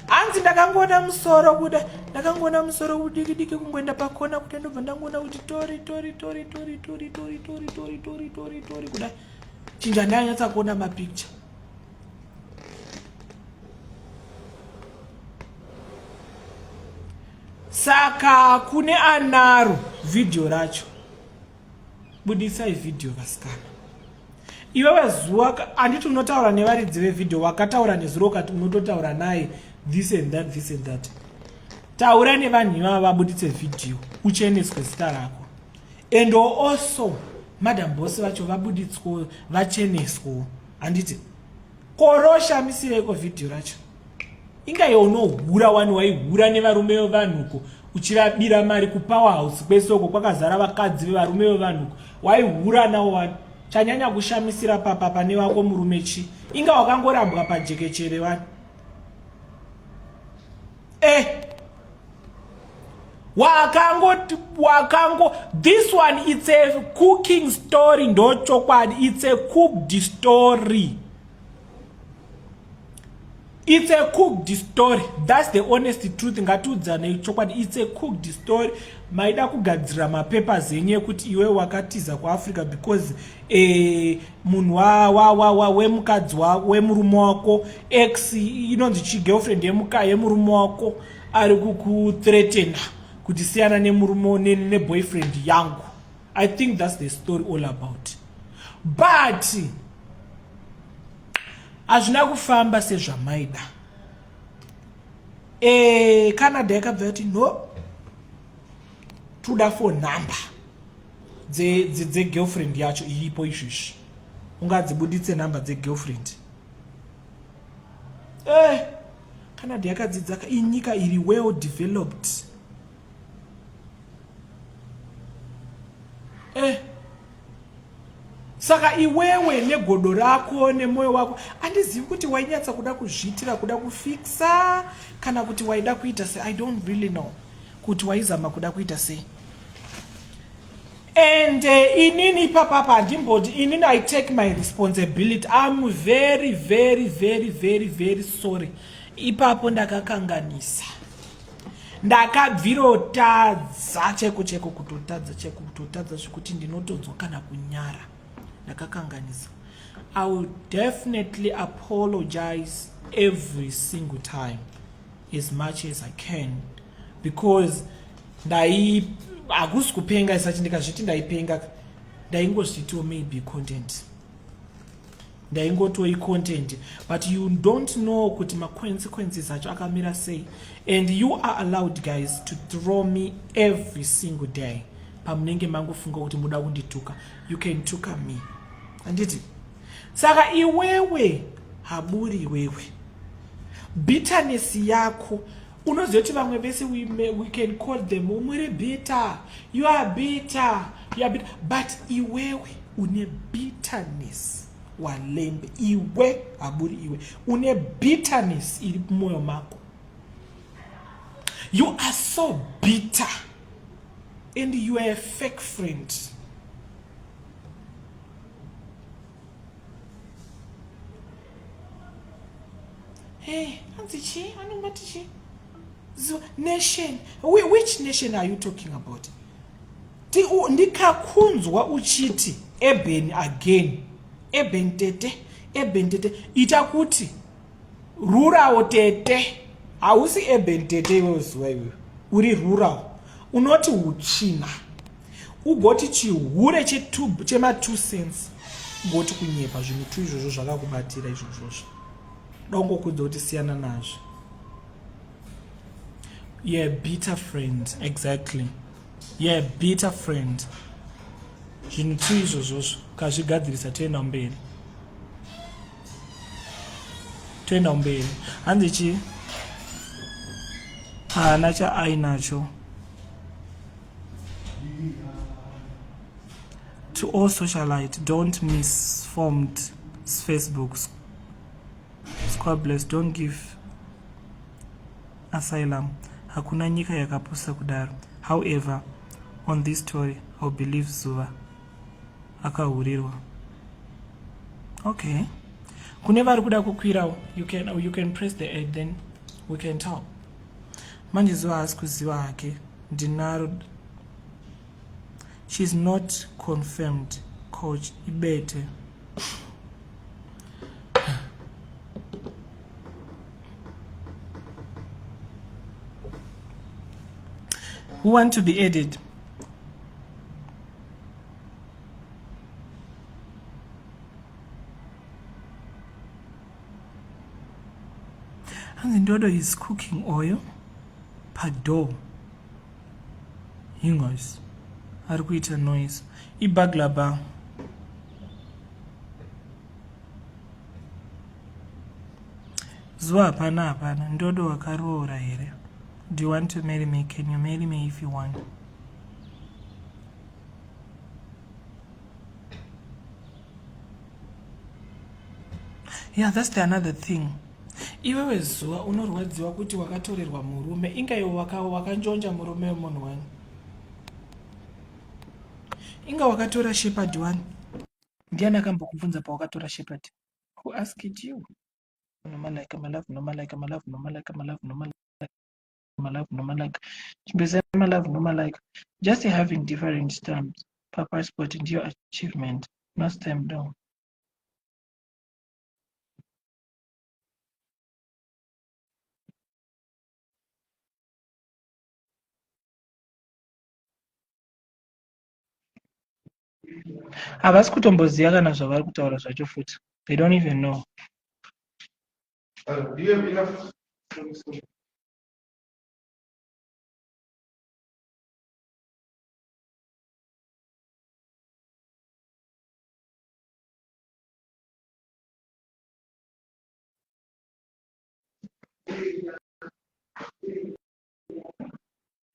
hanzi ndakangoona musoro kuda ndakangoona musoro kudiki kungoenda pakona kuti ndobva ndangoona kuti tori kuda chinja ndanyatsa kuona mapicture saka kune anaro video racho budisai video vasikana iwewe zuwa handiti unotaura nevaridzi vevidhio wakataura nezuro kati unototaura naye this and that taura nevanhu ivava vabuditse vidhio ucheneswe zita rako and also madam bosi vacho vabuditswewo vacheneswewo handiti koroshamisireiko vidhio racho inga iwe unohura wani waihura nevarume vevanhuko uchivabira mari kupower house kwesoko kwakazara vakadzi vevarume vevanhuko waihura nawo wani chanyanya kushamisira papa pane wako murume chi inga wakangorambwa pajekechere wani wakango this one it's a cooking story ndo chokwadi it's a cooked story It's a cooked story. That's the honest truth. Ngatiudzane chokwadi. It's a cooked story. Maida kugadzira mapapers enye kuti iwe wakatiza ku Africa because munhu wemukadzi wemurume wako ex inonzi chigirlfriend yemurume wako ari kukuthreatena kuti siyana nemurume neboyfriend yangu. I think that's the story all about. But hazvina kufamba sezvamaida. Canada yakabva yati no, toda for number dze girlfriend yacho iripo izvizvi, ungadzibuditse number dze girlfriend. Canada yakadzidzaka inyika iri well developed. Saka iwewe negodo rako nemoyo wako andizivi kuti wainyatsa kuda kuzvitira kuda kufixa kana kuti waida kuita sei. I don't really know kuti waizama kuda kuita sei. And inini papa handimboti inini I take my responsibility. I'm very very very very very sorry. Ipapo ndakakanganisa, ndakabvirotadza cheko kutotadza zvekuti ndinotodzwa kana kunyara. Ndakakanganisa. I will definitely apologize every single time as much as I can, because hakusi kupenga isati ndikazviti ndaipenga, ndaingozvitiwo maybe content, ndaingotoi content, but you don't know kuti ma consequences acho akamira sei. And you are allowed guys to throw me every single day. Pamunenge mangofunga kuti muda kundituka, you can tuka me. Anditi saka iwewe haburi iwewe bitterness yako unoziva kuti vamwe vese we can call them umuri bitter, you are bitter, but iwewe une bitterness walembe. Iwe haburi iwe une bitterness iri moyo mako. You are so bitter and you are a fake friend. Hey, Anzichi, Anumatichi. Nation. Which nation are you talking about? Ndikakunzwa uchiti eben again. Eben tete. Itakuti rural tete. Hausi eben tete wewe. Uri rural. Unoti uchina. Ugoti chihure chema 2 cents. Ugoti kunyepa zvinhu tu izvozvo zvakakubatira izvozvo. Dongo kudoti siyana nazvo. Yeah, bitter friend. Exactly. Yeah, bitter friend. Zvinhu tu izvozvo kazvigadzirisa toenda mberi. Handichi nacha ainacho. To all socialite, don't misformed Facebooks. God bless, don't give asylum. Hakuna nyika yakaposa kudaro. However, on this story, I'll believe Zuva akahurirwa. Okay. Kuneva rukuda kukwirawo, you can press the 8, then we can talk. Manje Zuva asikuziva hake. Dinaro. She's not confirmed, coach. Ibete. Who want to be added? And Ndodo is cooking oil per door. Hingos. Arikuita noise. Ibaglaba. Zwa hapana. Ndodo wakaroora here. Do you want to marry me? Can you marry me if you want? Yeah, that's another thing. Iwewe Zuva unorwadziwa kuti wakatorerwa murume, inga iwe wakanjonja murume wemunhu wani. Inga wakatora shepherd wani. Ndiani akambokubvunza pawakatora shepherd? Who asked you? normal like, my love, normal like, my love, normal like, my love, normal like, my love, normal like, my love, normal like, just having different stamps, papa spot into your achievement, no stamp down. Havasi kutomboziva kana zvavari kutaura zvacho futi. They don't even know. Do you have enough?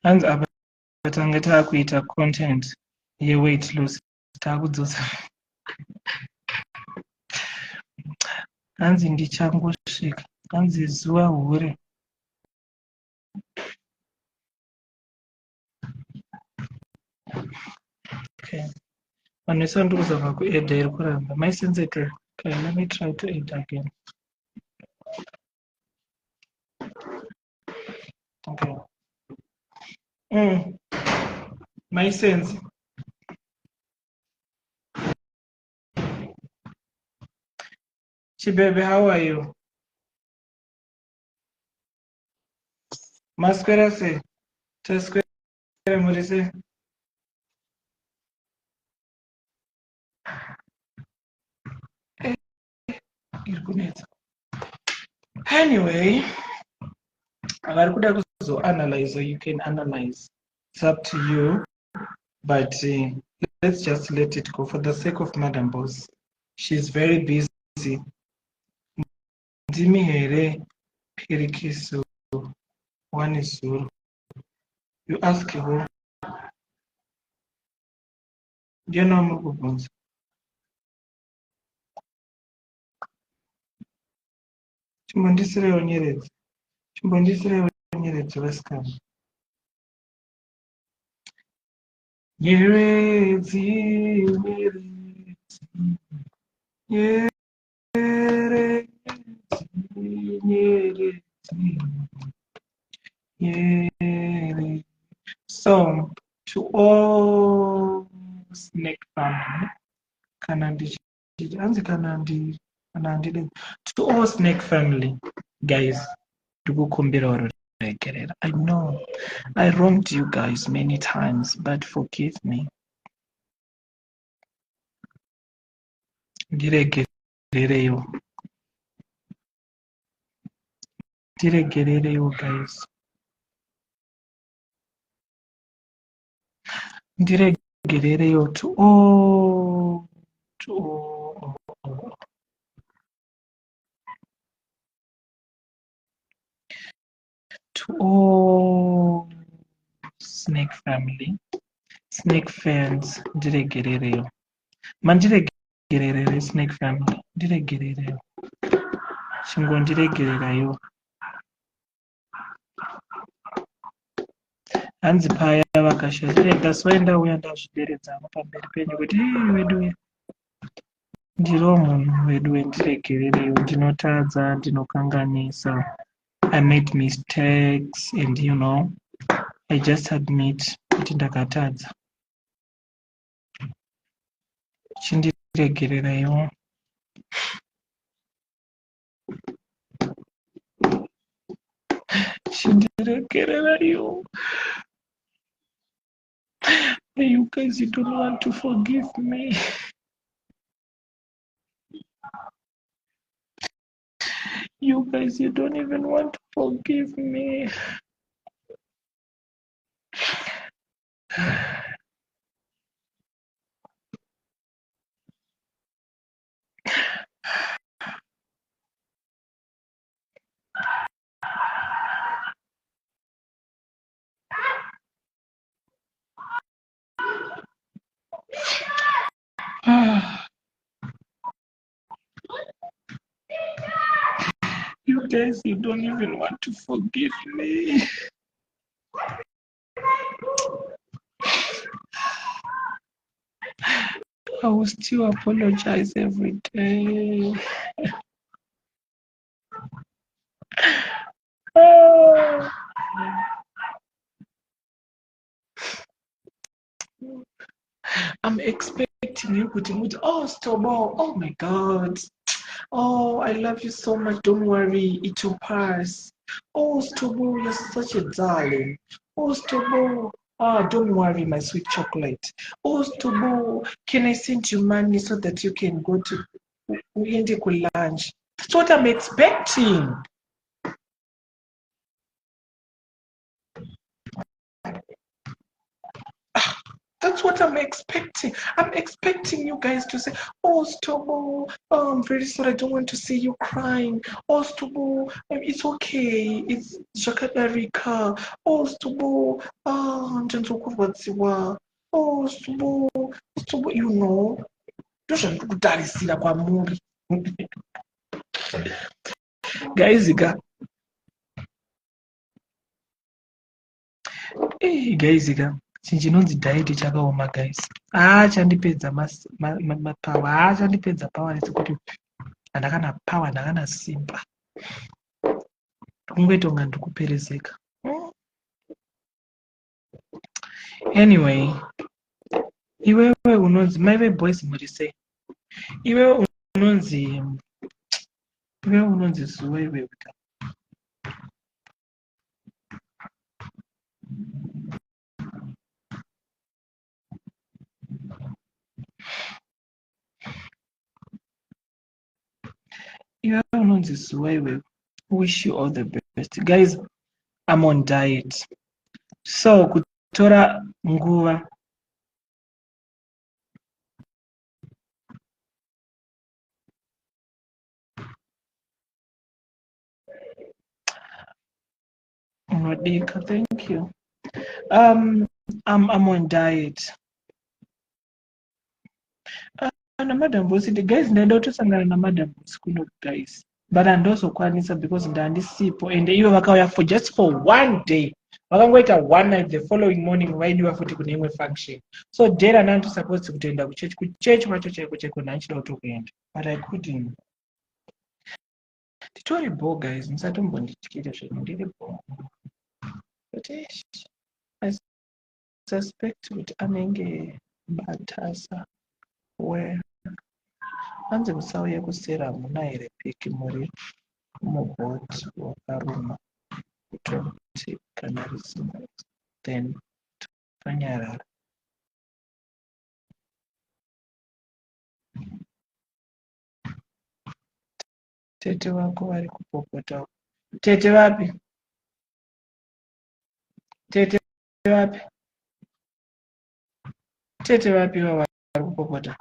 Hanzi apa tanga taakuita content ye-weight loss taakudzosa. Hanzi ndichangosvika. Hanzi zuva hure. Okay. Vanhu vese vandiri kuzama kuedha iri kuramba. My sensitive. Okay, let me try to aid again. Okay. My sense. Chibebe, how are you? Masquera say. Tasquera Murise. Anyway, vari kuda kuzoanalyze, or you can analyze. It's up to you, but let's just let it go for the sake of Madam Boss. She's very busy. Ndimi here, Pirikisu, one is Zuru. You ask who? Do you know Mugubunz? Chimbondisire onyeredzi. Chimbondisire onyeredzi vasikana. Nyeredzi, nyeredzi, nyeredzi, nyeredzi. So, to all snake family, to all snake family, guys, I know I wronged you guys many times, but forgive me. Ndiregerereyo, guys. Ndiregerereyo to all, to all snake family, snake fans, ndiregerereyo. Mandiregerere snake family, ndiregerereyo. Chingondiregererayo. Hanzi paya vakashaya, that's why ndauya ndazvideredzamo pamberi penyu kuti wedu ndiro munhu wedu wendiregerereyo, ndinotadza, ndinokanganisa. I made mistakes and you know, I just admit kuti ndakatadza. Chindiregererayo. Chindiregererayo. You guys, you don't want to forgive me. You guys, you don't even want to forgive me. You guys, you don't even want to forgive me. I will still apologize every day. I'm expecting you to, oh, Stobo, oh my God. Oh, I love you so much. Don't worry, it will pass. Oh, Stobo, you're such a darling. Oh, Stobo, oh, don't worry, my sweet chocolate. Oh, Stobo, can I send you money so that you can go to lunch? That's what I'm expecting. That's what I'm expecting. I'm expecting you guys to say, oh, Stobo, oh, I'm very sorry. I don't want to see you crying. Oh, Stobo, it's okay. It's Jakadarika. Oh, Stobo, oh, Njanzokurwadziwa. Oh, Stobo, Stobo, you know. Ndozvandikutarisira kwamuri. Guys, chinonzi diet chakaoma guys. Chandipedza mapawa, chandipedza pawa nesekuti handakana pawa, handakana simba. Kungoita kunga ndikuperezeka. Anyway, iwewe unonzi maive boys muri sei? Iwewe unonzi Zuva iwewe. Iwewe unonzi Zuva iwewe. Wish you all the best. Guys, I'm on diet. So, kutora nguva. Unodika, thank you. I'm on diet. Madam Bossy, the guys ndaenda kutosangana namadam Bossy kuno guys. But handozokwanisa because ndandisipo and ivo vakauya for just for one day. Vakangoita one night, the following morning vaidiwa futi kune imwe function. So dera nantu supposed kutoenda kuchechi kwacho chaiko chaiko ndanchida kutokuenda. But I couldn't. Titori bo guys, musatombondityira zvinhu ndiri bo. But I suspect kuti anenge batasa where hanzi musauya kusera muna here piki muri mubhoti wakaruma kutoti kana risina then tonyarara. Tete wako vari kupopota. Tete vapi? Tete vapi? Tete vapi vari kupopota?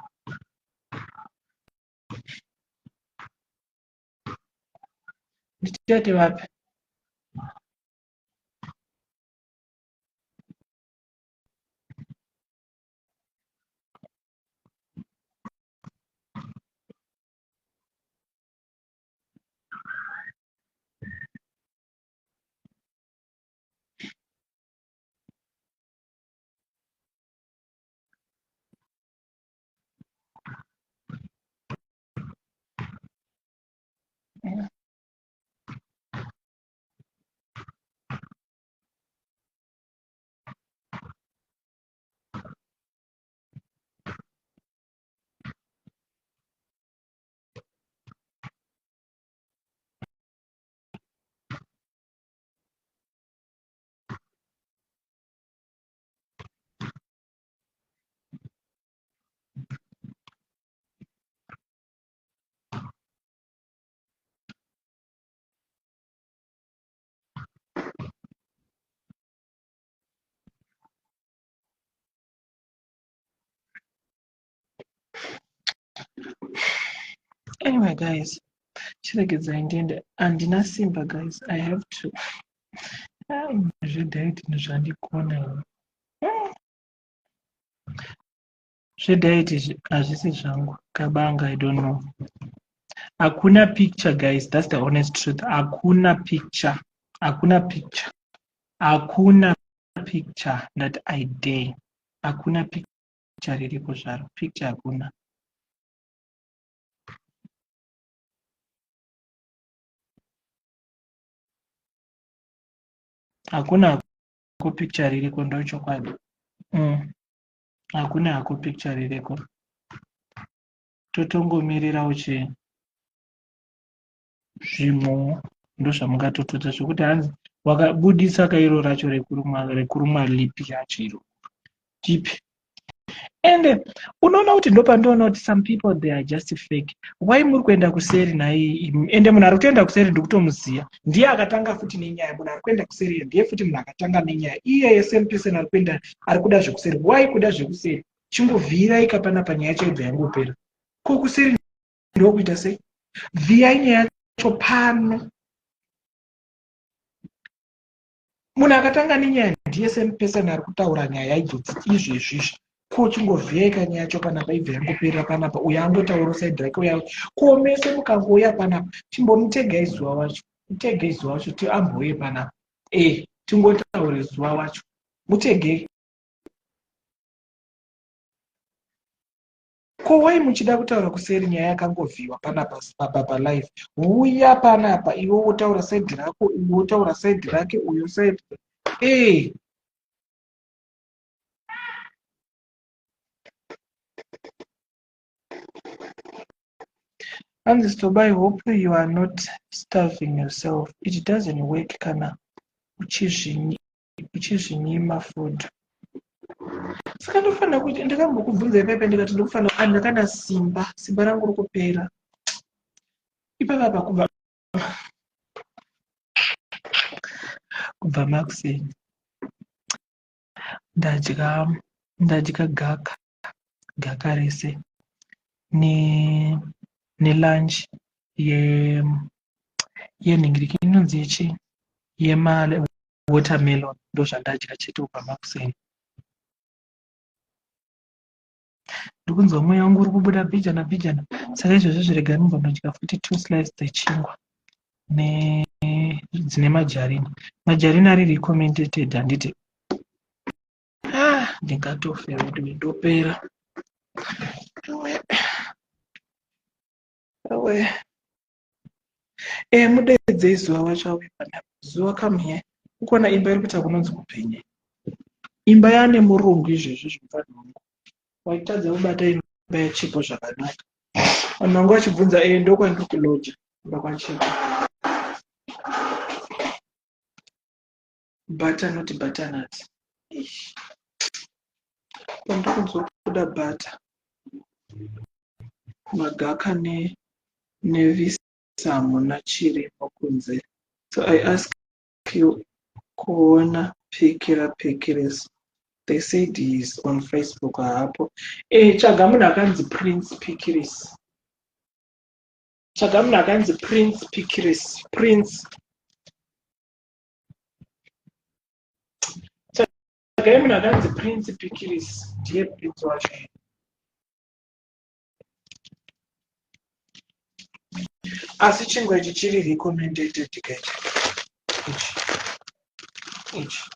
Tete vapi? Anyway guys, chiregedzai ndiende. Handina simba guys, I have to. Zvedhaiti nezvandikona. Zvedhaiti hazvisi zvangu. Kabanga, I don't know. Hakuna picture guys, that's the honest truth. Hakuna picture. Hakuna picture. Hakuna picture that I dare. Hakuna picture riripo zvaro. Picture hakuna. Hakuna picture ririko ndochokwadi. hakuna hako picture rireko, totongomirira uchi zvimwe ndozvamungatotota zvokuti hanzi wakabudisa kairo racho rekurumwa lipi yacho iro tipi. And unoona kuti ndopandoona kuti some people they are just fake. Why muri kuenda kuseri naye? Ende munhu ari kutoenda kuseri ndikutomuziya, ndiye akatanga futi nenyaya. Munhu ari kuenda kuseri ndiye futi munhu akatanga nenyaya. Iye same person ari kuenda ari kuda zvekuseri. Why kuda zvekuseri? Chimbovhirai kapana panyaya yacho ibva yangopera. Ko kuseri ndokuita sei? Vhiyai nyaya yacho pano. Munhu akatanga nenyaya ndiye same person ari kutaura nyaya idzodzi izvezvizvi. Ko chingovhiyai kanyaya yacho panapa ibva yangopera panapa. Uyo angotaura side rake uya ko mese mukangouya panapa chimbomutegai zuva wacho. Mutegei zuva wacho ti ambouye panapa. Tingotaure zuva wacho. Mutegei. Ko wai muchida kutaura kuseri nyaya yakangovhiwa panapa pa live. Uya panapa iwe wotaura side rako, iwe wotaura side rake, uyo side. And Stoba, I hope you are not starving yourself. It doesn't work kana uchizvinyima food. Saka ndofana kuti ndakambokubvunza ipepe ndikati ndofana andakana simba rangu rokupera. Ipapa kubva makuseni. Ndadya gaka rese ne lunch yenhingiriki inonzi yechi yema watermelon ndozvandadya chete kubva makuseni. Ndikunzwa mweya wangu uri kubuda bhijana saka izvozvo zvirega ndobva ndadya futi 2 slices dzechingwa dzine majarini ari recommended handiti ndingatofera kuti ndopera. Mudedzei zuva wacho auye panapa. Zuva kamhiya ukona imba iri kuita kunonzi kupenya. Imba yane murungu izvezvi zvimufana wangu. Waitadza kubata imba yachipo zvakanaka. Vanhu vangu vachibvunza ndokwandiri kuloja imba kwachipo. Butternut. Pandokunzwa kuda butter. Magaka nevisamu nachirimo kunze. So I ask you kuona Pekeres. They said he is on Facebook hapo. Chaga munhu akanzi Prince Pekeres. Chaga munhu akanzi Prince Pekeres. Prince. Chaga munhu akanzi Prince Pekeres. Ndiye Prince wacho. Asi chingwa ichi chiri recommended kachi. Ichi.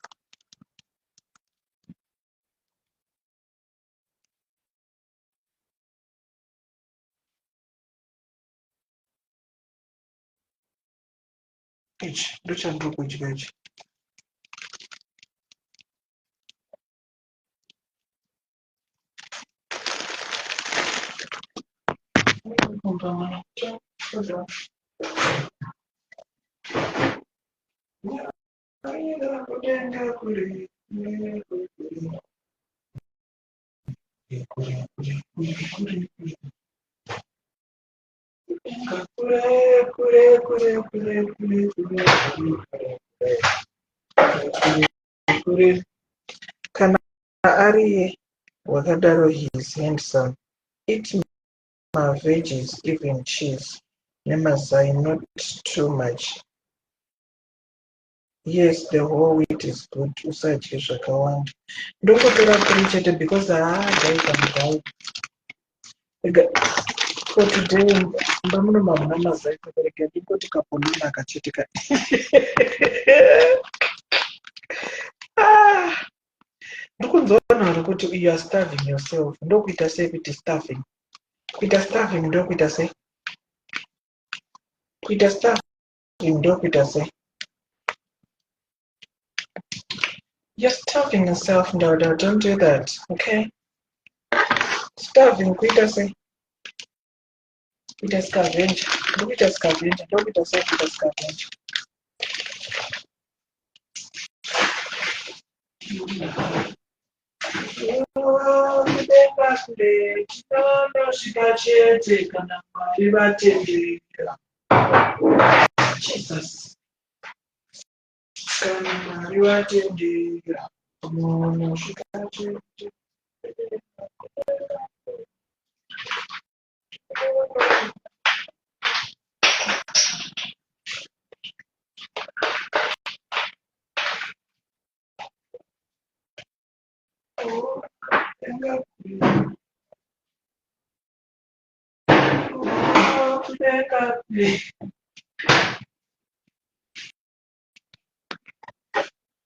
Ichi ndochandiri kudya ichi. Kana ari wakadaro he is handsome. Eat my veggies, even cheese. Nemazai, not too much. Yes, the whole wheat is good. Usadye zvakawanda. Ndokotora kuri chete because guys I'm dying. For today, mbamuno mamuna mazai kubereka ndikoti kaponina kachitika. Ndikunzona kuti you are starving yourself. Ndokuita sei kuti starving. Kuita starving ndokuita sei. Kuita starving ndokuita sei. You're starving yourself, Ndodo. Don't do that, okay? Starving kuita sei? Kuita scavenger. Ndokuita scavenger. Ndokuita sei kuita scavenger. Kudenga kure chinosvika chete kana Mwari vatendera. Jesus. Kana Mwari vatendera. Unosvika chete. Kudenga kure. Kudenga kure.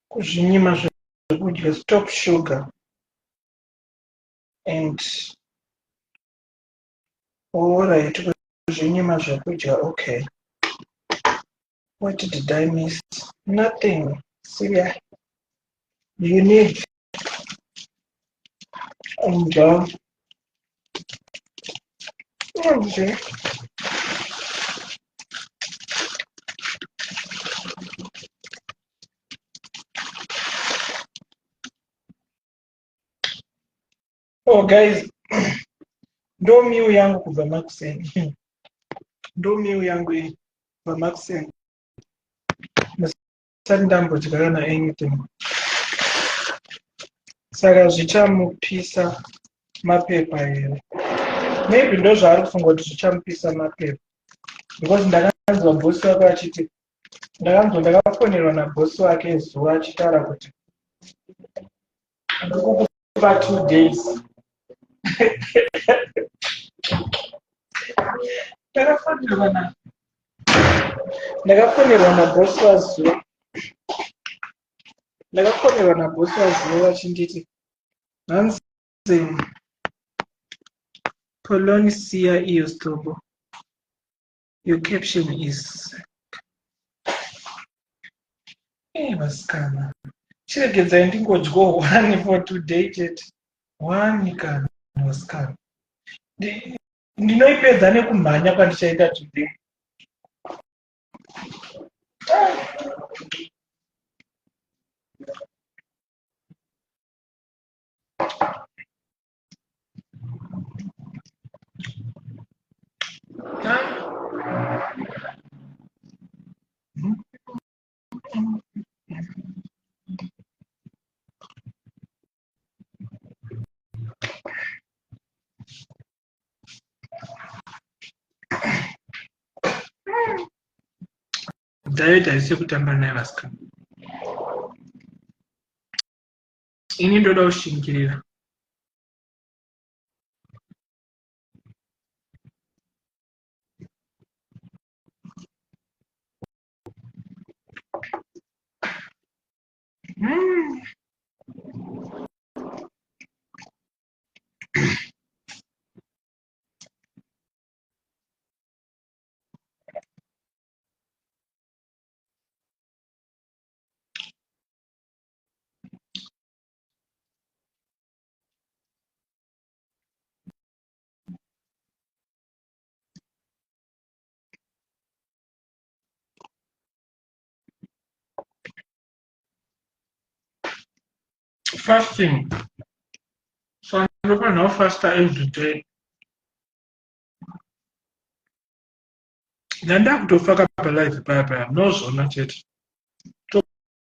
Kuzvinyima zvekudya, stop sugar and alright, kuzvinyima zvekudya. Okay, what did I miss? Nothing. See, you need and oh guys, ndo miu yangu kubva makuseni. Ndo miu yangu iyi kubva makuseni. Musati ndambodya kana anything. Saka zvichamupisa mapepa here. Maybe ndo zvaari kufunga kuti zvichamupisa mapepa. Because ndakanzwa bosi wake achiti, ndakafonerwa nabosi wake zuva achitaura kuti ndikukupa 2 days. Ndakafonerwa nabosi wazuva. Ndakafonerwa nabosi wazuva achinditi, hanzi Polonisia iyo stobo. Your caption is vasikana. Chiregedzai ndingodyawo 1 for today chete. 1 kana vasikana. Ndinoipedza nekumhanya kwandichaita today. Diet haisi kutamba naye vasikana. Ini ndoda kushingirira. Fasting. So I'm looking now faster every day. Nanda kutofaka palife papa nozona chete.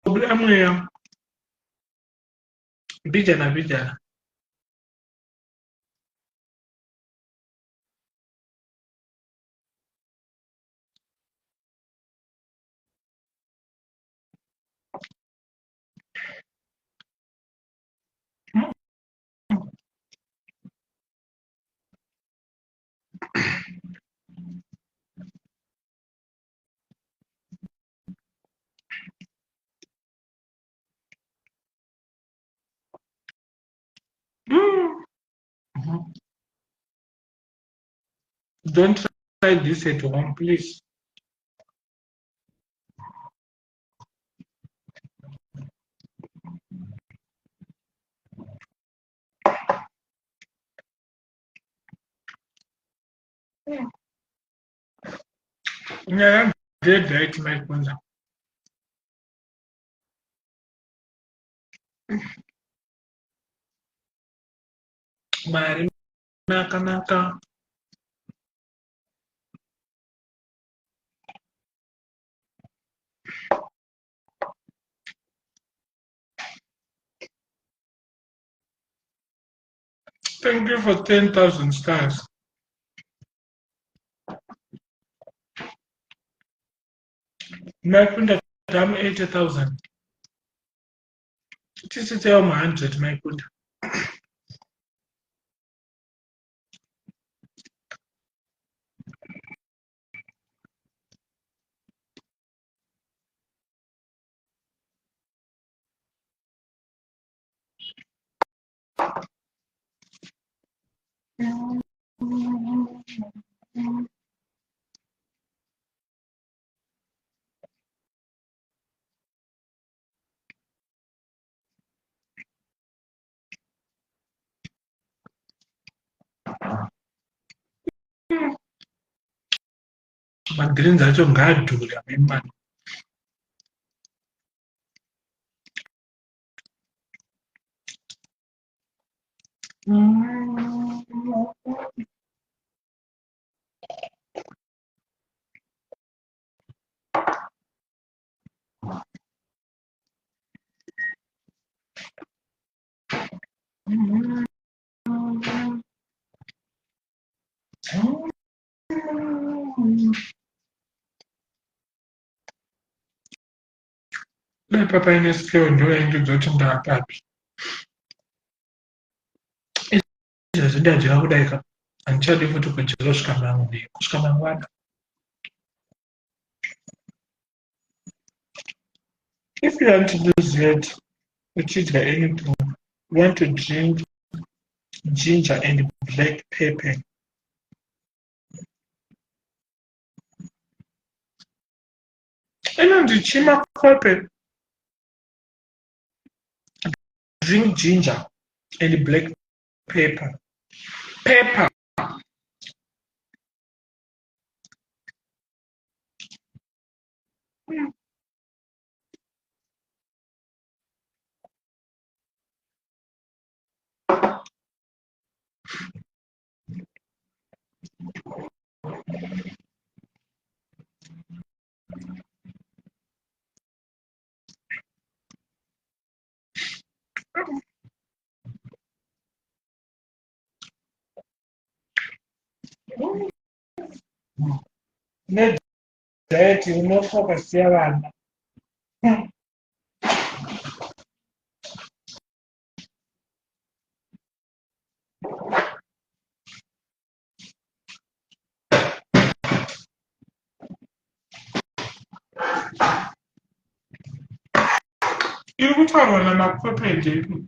Tobula mweya. Bijana. Don't try this at home, please. Yeah, dead right, my kunda. Mari naka. Thank you for 10,000 stars. My kunda, I'm 80,000. This is 100, my kunda. Magreens acho ngadhura memani. Papa inesikewo ndoyaindudza kuti ndakapi. Izvezvi ndadyira kudaika handichadi futi kudyira kusvika mangwana. Kusvika mangwana. If you want to lose weight, uchidya anything, you want to drink ginger and black pepper. Inonzi chimakope. Drink ginger and black pepper. Pepper. Diet inofocus yavana. Iri kutaurwa namakwepedhe.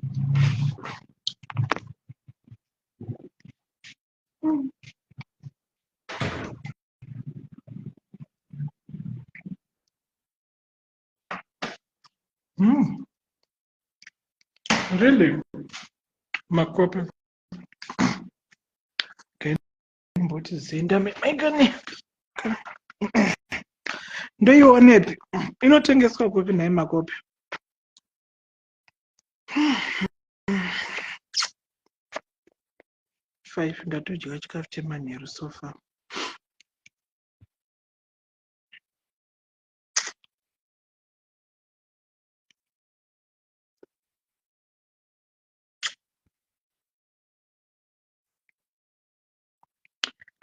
Really? Makope. Okay. Mboti zinda megani. Ndoionepi. Inotengeswa kupi naye makope? Five ndatodya chikafu chemanheru so far.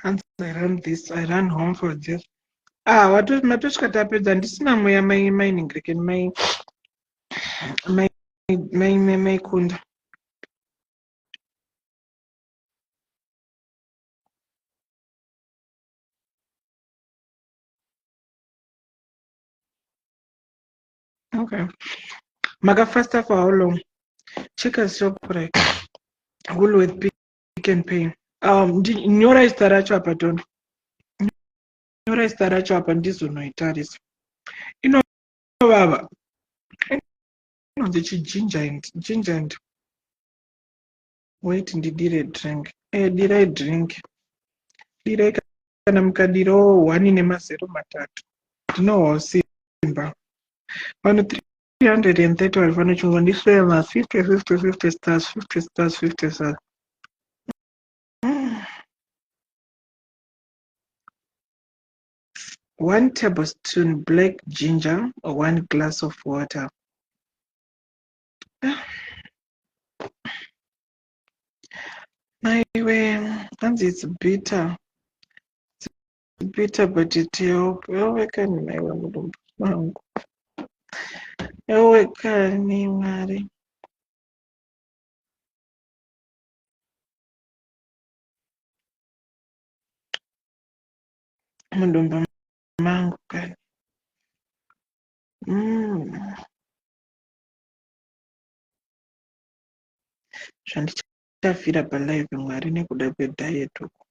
Once I run this, I run home for this. Matosvika tapedza handisina mweya mainingirike maikunda. Okay. Makafasta for how long? Checkers shop right. Woolworth, Pick and Pay. Nyora zita racho apa tondo. Nyora zita racho apa ndizonoitarisa. Inovava. Inonzi ginger and wait ndidire drink. Direi drink. Direi kana mukadiro 1 nemazero matatu ndinohwa simba vanhu 330 vari vanochungwa ndisema 50 50 50 stars 50 stars 50 stars. 1 tablespoon black ginger or 1 glass of water. Anyway, and it's bitter. It's bitter, but it helps. I can't marry. Mudumba mangu kani. Zvandichafira palive Mwari nekuda kwediet uku.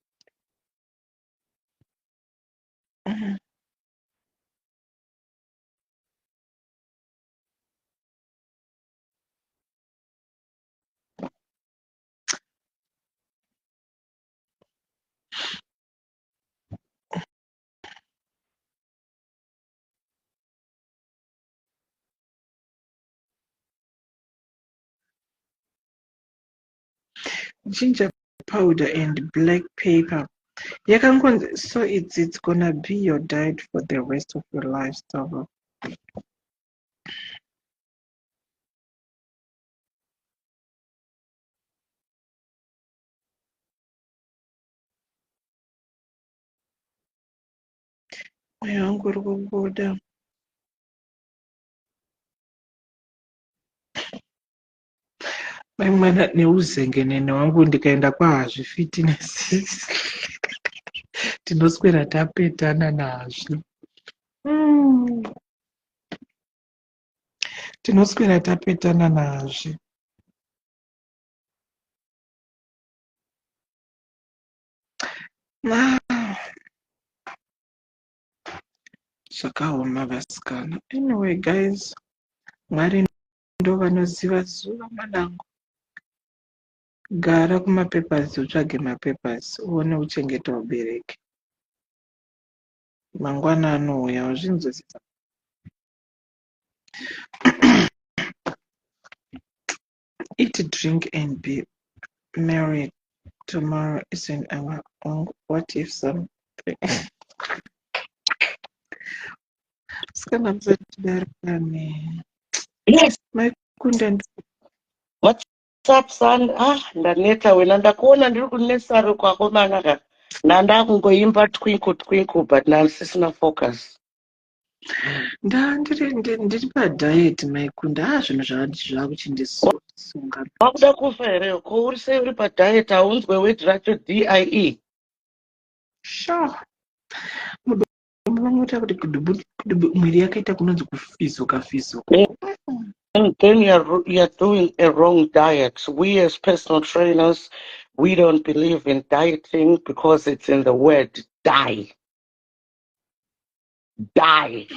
Ginger powder and black pepper. So it's gonna be your diet for the rest of your lifestyle. Mwoyo wangu uri kubuda. Mwana neuzengenene wangu ndikaenda kwahazvifitness tinoswera tapetana nazvo. Tinoswera tapetana nazvo. Zvakaoma vasikana. Anyway guys, Mwari ndo vanoziva zuva mwanangu. Gara kumapapers utsvage mapapers uone uchengeta ubereke. Mangwana anouya wazvinzwisisa. Eat, drink and be merry. Tomorrow isn't our own. What if something? Yes. My couldn't. What's up, son? Ndaneta wena ndakuona ndiri kunesari kwako manaka. Nandakungoimba twinkle twinkle but nansisina focus. Ndiri padiet maikunda zvinhu zvakuchindisunga. Wakuda kufa here ko uri sei uri padiet aunzwe weight racho DIE? Sure. Munoita kuti mwiri yakaita kunonzi kufizuka. And then you're doing a wrong diet. We as personal trainers, we don't believe in dieting because it's in the word die. Die.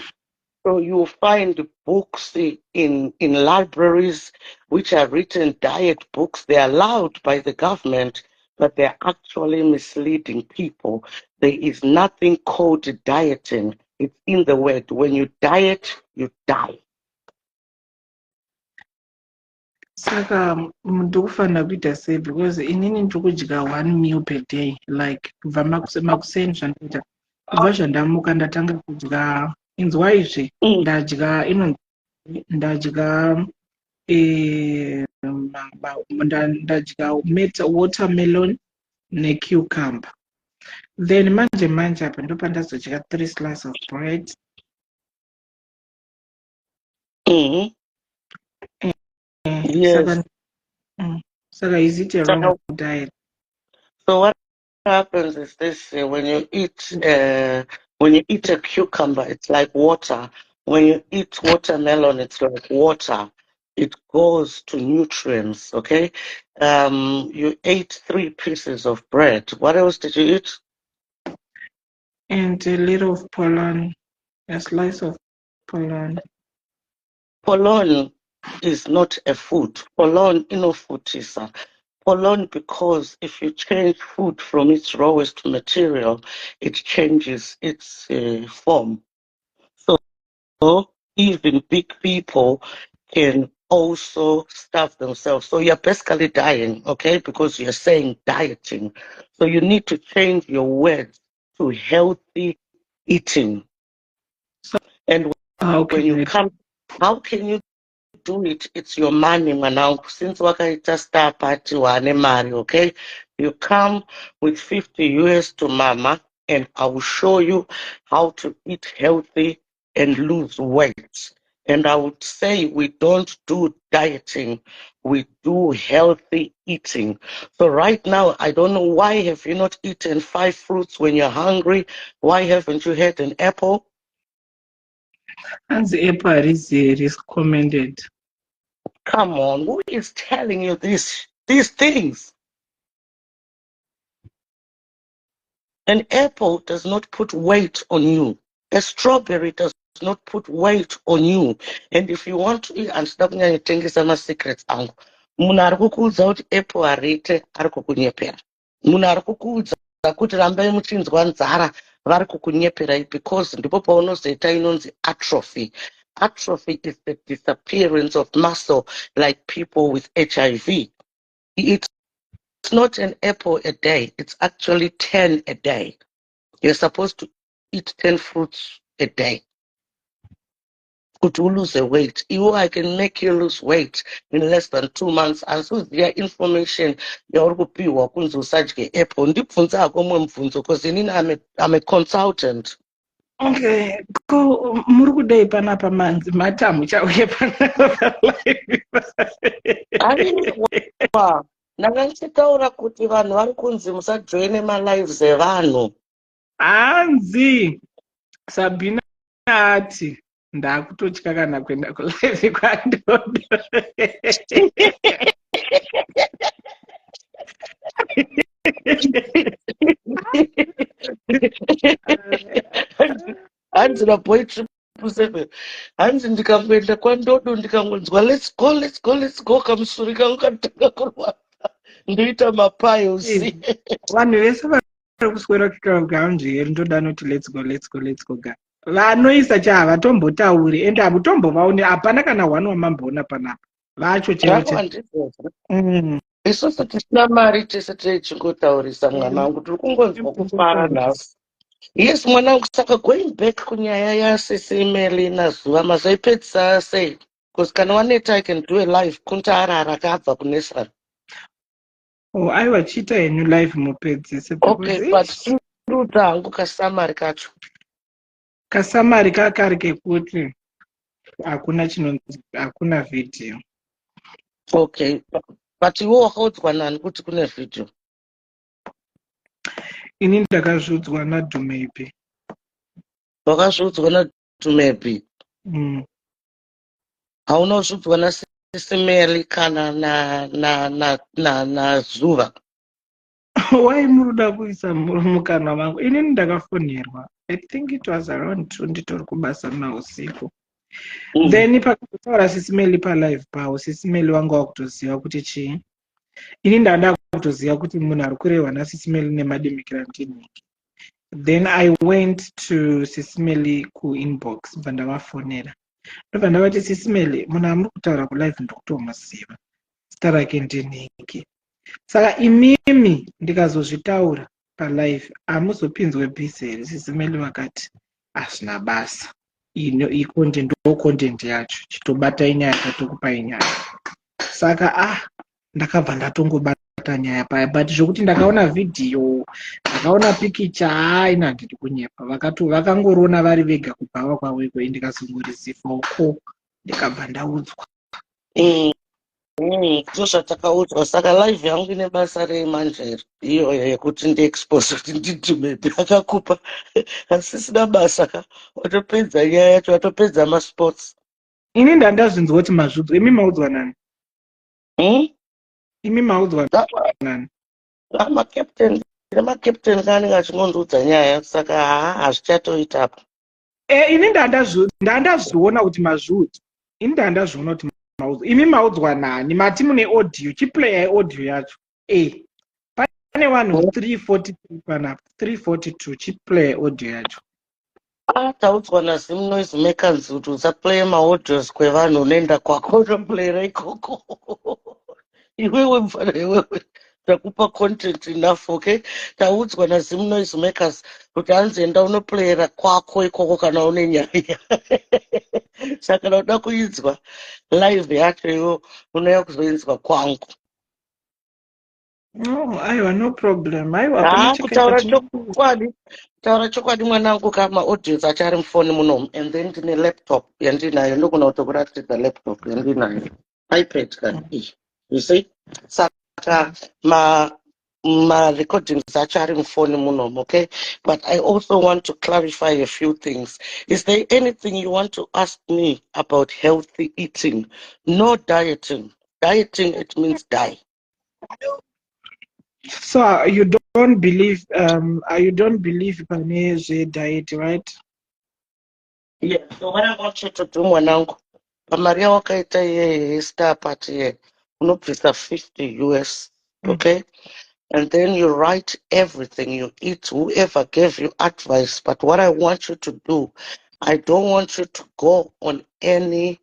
So you'll find books in libraries which are written diet books. They're allowed by the government, but they're actually misleading people. There is nothing called dieting. It's in the word. When you diet, you die. Saka muntu kufanira kuita sei because inini ndikudya 1 meal per day, like kubva makuseni zvanoita kubva zvandamuka ndatanga kudya inzwaizve ndadya watermelon necucumber, then manje apa ndopandazodya 3 slices of bread. Yes. So is it a wrong diet? So what happens is this: when you eat a cucumber, it's like water. When you eat watermelon, it's like water. It goes to nutrients. Okay. You ate 3 pieces of bread. What else did you eat? And a little of pollen, a slice of pollen. Pollen is not a food. Pollen, Alone because if you change food from its rawest material, it changes its form. So even big people can also starve themselves. So you're basically dying, okay? Because you're saying dieting. So you need to change your words to healthy eating. And when you come, how can you do it? It's your money, manangu. Since wakaita star party wane mari, okay? You come with 50 US to mama, and I will show you how to eat healthy and lose weight. And I would say we don't do dieting, we do healthy eating. So right now, I don't know, why have you not eaten 5 fruits when you're hungry? Why haven't you had an apple? And the apple is recommended. Come on, who is telling you these things? An apple does not put weight on you. A strawberry does not put weight on you. And if you want to eat, and stop kunyanyotengesa masecrets angu, munhu ari kukuudza kuti apple hariite ari kukunyepera. Munhu ari kukuudza kuti rambai muchinzwa nzara vari kukunyeperai, because ndipo paunozoita inonzi atrophy. Atrophy is the disappearance of muscle, like people with HIV. It's not an apple a day, it's actually 10 a day. You're supposed to eat 10 fruits a day. Could you lose a weight? I can make you lose weight in less than 2 months. And so their information, you're going to search apple. Because I'm a consultant. Okay, ko muri kudai panapa manzi matamu chauye panapa live. Aiwa, ndakachitaura kuti vanhu vari kunzi musajoine malives evanhu. Hanzi Sabina ati ndakutotya kana kuenda kulive kwaNdodo. Hanzi naboy 777. Hanzi ndikangoenda kwaNdodo ndikangonzwa let's go kamusuri kangu katanga kurwadza. Ndoita mapiles. Vanhu vese vari kuswera kuground here Ndodo anoti let's go ga. Vanoisa havatombotauuri ende hamutombovaone, hapana kana one wamamboona panapa. Vacho chero. Isusu tisina mari tese teichingotaurisa mwanangu, tiri kungonzwa kufara nhasi. Yes, mwanangu, saka going back kunyaya yaSis Melly naZuva, mazoipedzisa sei? Because kana waneta I can do a live kunta arara akabva kunesara. Oh, aiwa chiita henyu live mupedzise. Okay, but ndoda hangu kasamari kacho. Kasamari kakari kekuti hakuna chinonzi, hakuna video. Okay, but iwe wakaudzwa nani kuti kune video? Ini ndakazviudzwa naDhumebi. Wakazviudzwa naDhumebi? Hauna kuzviudzwa naSis Melly kana naZuva? Why muruda kuisa mukanwa mangu? Inini ndakafonerwa. I think it was around 2 nditori kubasa nausiku. Then pakazotaura Sis Melly palive pawo, Sis Melly wanga wakutoziva kuti chii. Ini ndanda kutoziva kuti munhu ari kurehwa naSis Melly nemademikira ndiniki. Then I went to Sis Melly kuinbox bva ndavafonera. Ndobva ndavati Sis Melly, munhu amuri kutaura kulive ndokutomuziva. Zita rake ndiniki. Saka imimi ndikazozvitaura palive hamuzopinzwe bhisi here. Sis Melly vakati hazvina basa. Iyi content ndo content yacho. Chitobata nyaya tatokupai nyaya. Saka ndakabva ndatongobata nyaya paya, but zvokuti ndakaona video, ndakaona pikicha, ina handidi kunyepa. Vakangorona vari vega kubvawa kwaweko, ndikazongorisifawo ndikabva ndaudzwa. Zvatakaudzwa, saka live yangu ine basa remanje iyoyo yekuti ndiexpose kuti ndiDhumebi akakupa asisina basa ka, watopedza nyaya yacho, watopedza masports. Ini ndandazvinzwa kuti mazviudzwa. Imi maudzwa nani? Imi maudzwa nani? Makapteni kanenge achingondiudza nyaya, saka hazvichatoitapo. Ini ndandazviona kuti mazviudzwa. Ini ndandazviona kuti maudzwa. Imi maudzwa nani? Mati mune audio, chiplayai audio yacho. Pane vanhu 343 panapa 342 chiplay audio yacho. Taudzwa naZim Noisemakers kuti usaplay maaudios kwevanhu unoenda kwako unoplayera ikoko. Iwewe mfana iwewe takupa content enough, okay? Taudzwa naZim Noisemakers kuti hanzienda unoplayera kwako ikoko kana une nyaya. Saka kana uda kuidzwa live yacho iwo unouya kuzoinzwa kwangu. No, aiwa, no problem. Aiwa, kuna Kutaura chokwadi mwanangu, kama audios achari mufoni munomu, and then ndine laptop yandinayo, ndogona kutokuratidza laptop yandinayo, iPad kani, you see? Saka ma recordings achari mufoni munomu, okay? But I also want to clarify a few things. Is there anything you want to ask me about healthy eating? No dieting. Dieting, it means die. So you don't believe pane diet, right? Yeah, so what I want you to do, mwanangu, pamaria wakaita ye star party ye, unobvisa 50 US, okay? And then you write everything you eat, whoever gave you advice. But what I want you to do, I don't want you to go on any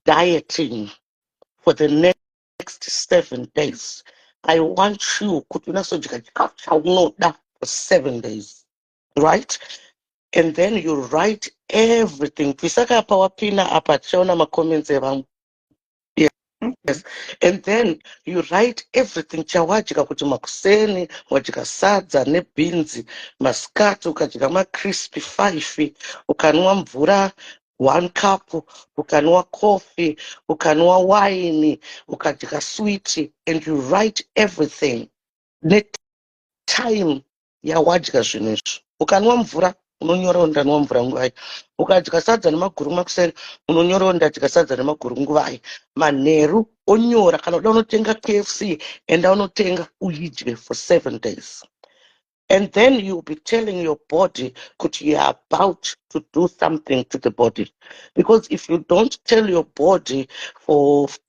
dieting for the next 7 days. I want you for 7 days, right? And then you write everything. Pisaka pawapina apa tichaona macomments evanhu. Yes. And then you write everything chawadya kuti makuseni wadya sadza nebhinzi, masikati ukadya macrispy 5, ukanwa mvura 1 cup, ukanwa coffee, ukanwa wine, ukadya sweet, and you write everything netime yawadya zvinhu izvi. Ukanwa mvura unonyorawo ndanwa mvura nguvai, ukadya sadza nemaguru makuseni unonyorawo ndadya sadza nemaguru nguvai, manheru onyora. Kana uda unotenga KFC enda unotenga uidye for 7 days. And then you'll be telling your body that you are about to do something to the body. Because if you don't tell your body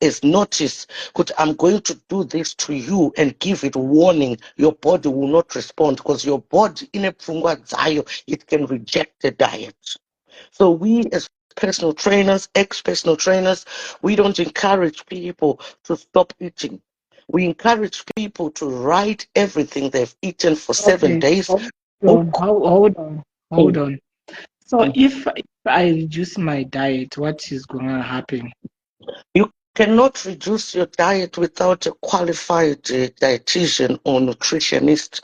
as notice that I'm going to do this to you and give it warning, your body will not respond, because your body, in a pfungwa dzayo, it can reject the diet. So we as personal trainers, ex-personal trainers, we don't encourage people to stop eating. We encourage people to write everything they've eaten for 7 days. Hold on. So if I reduce my diet, what is going to happen? You cannot reduce your diet without a qualified dietitian or nutritionist.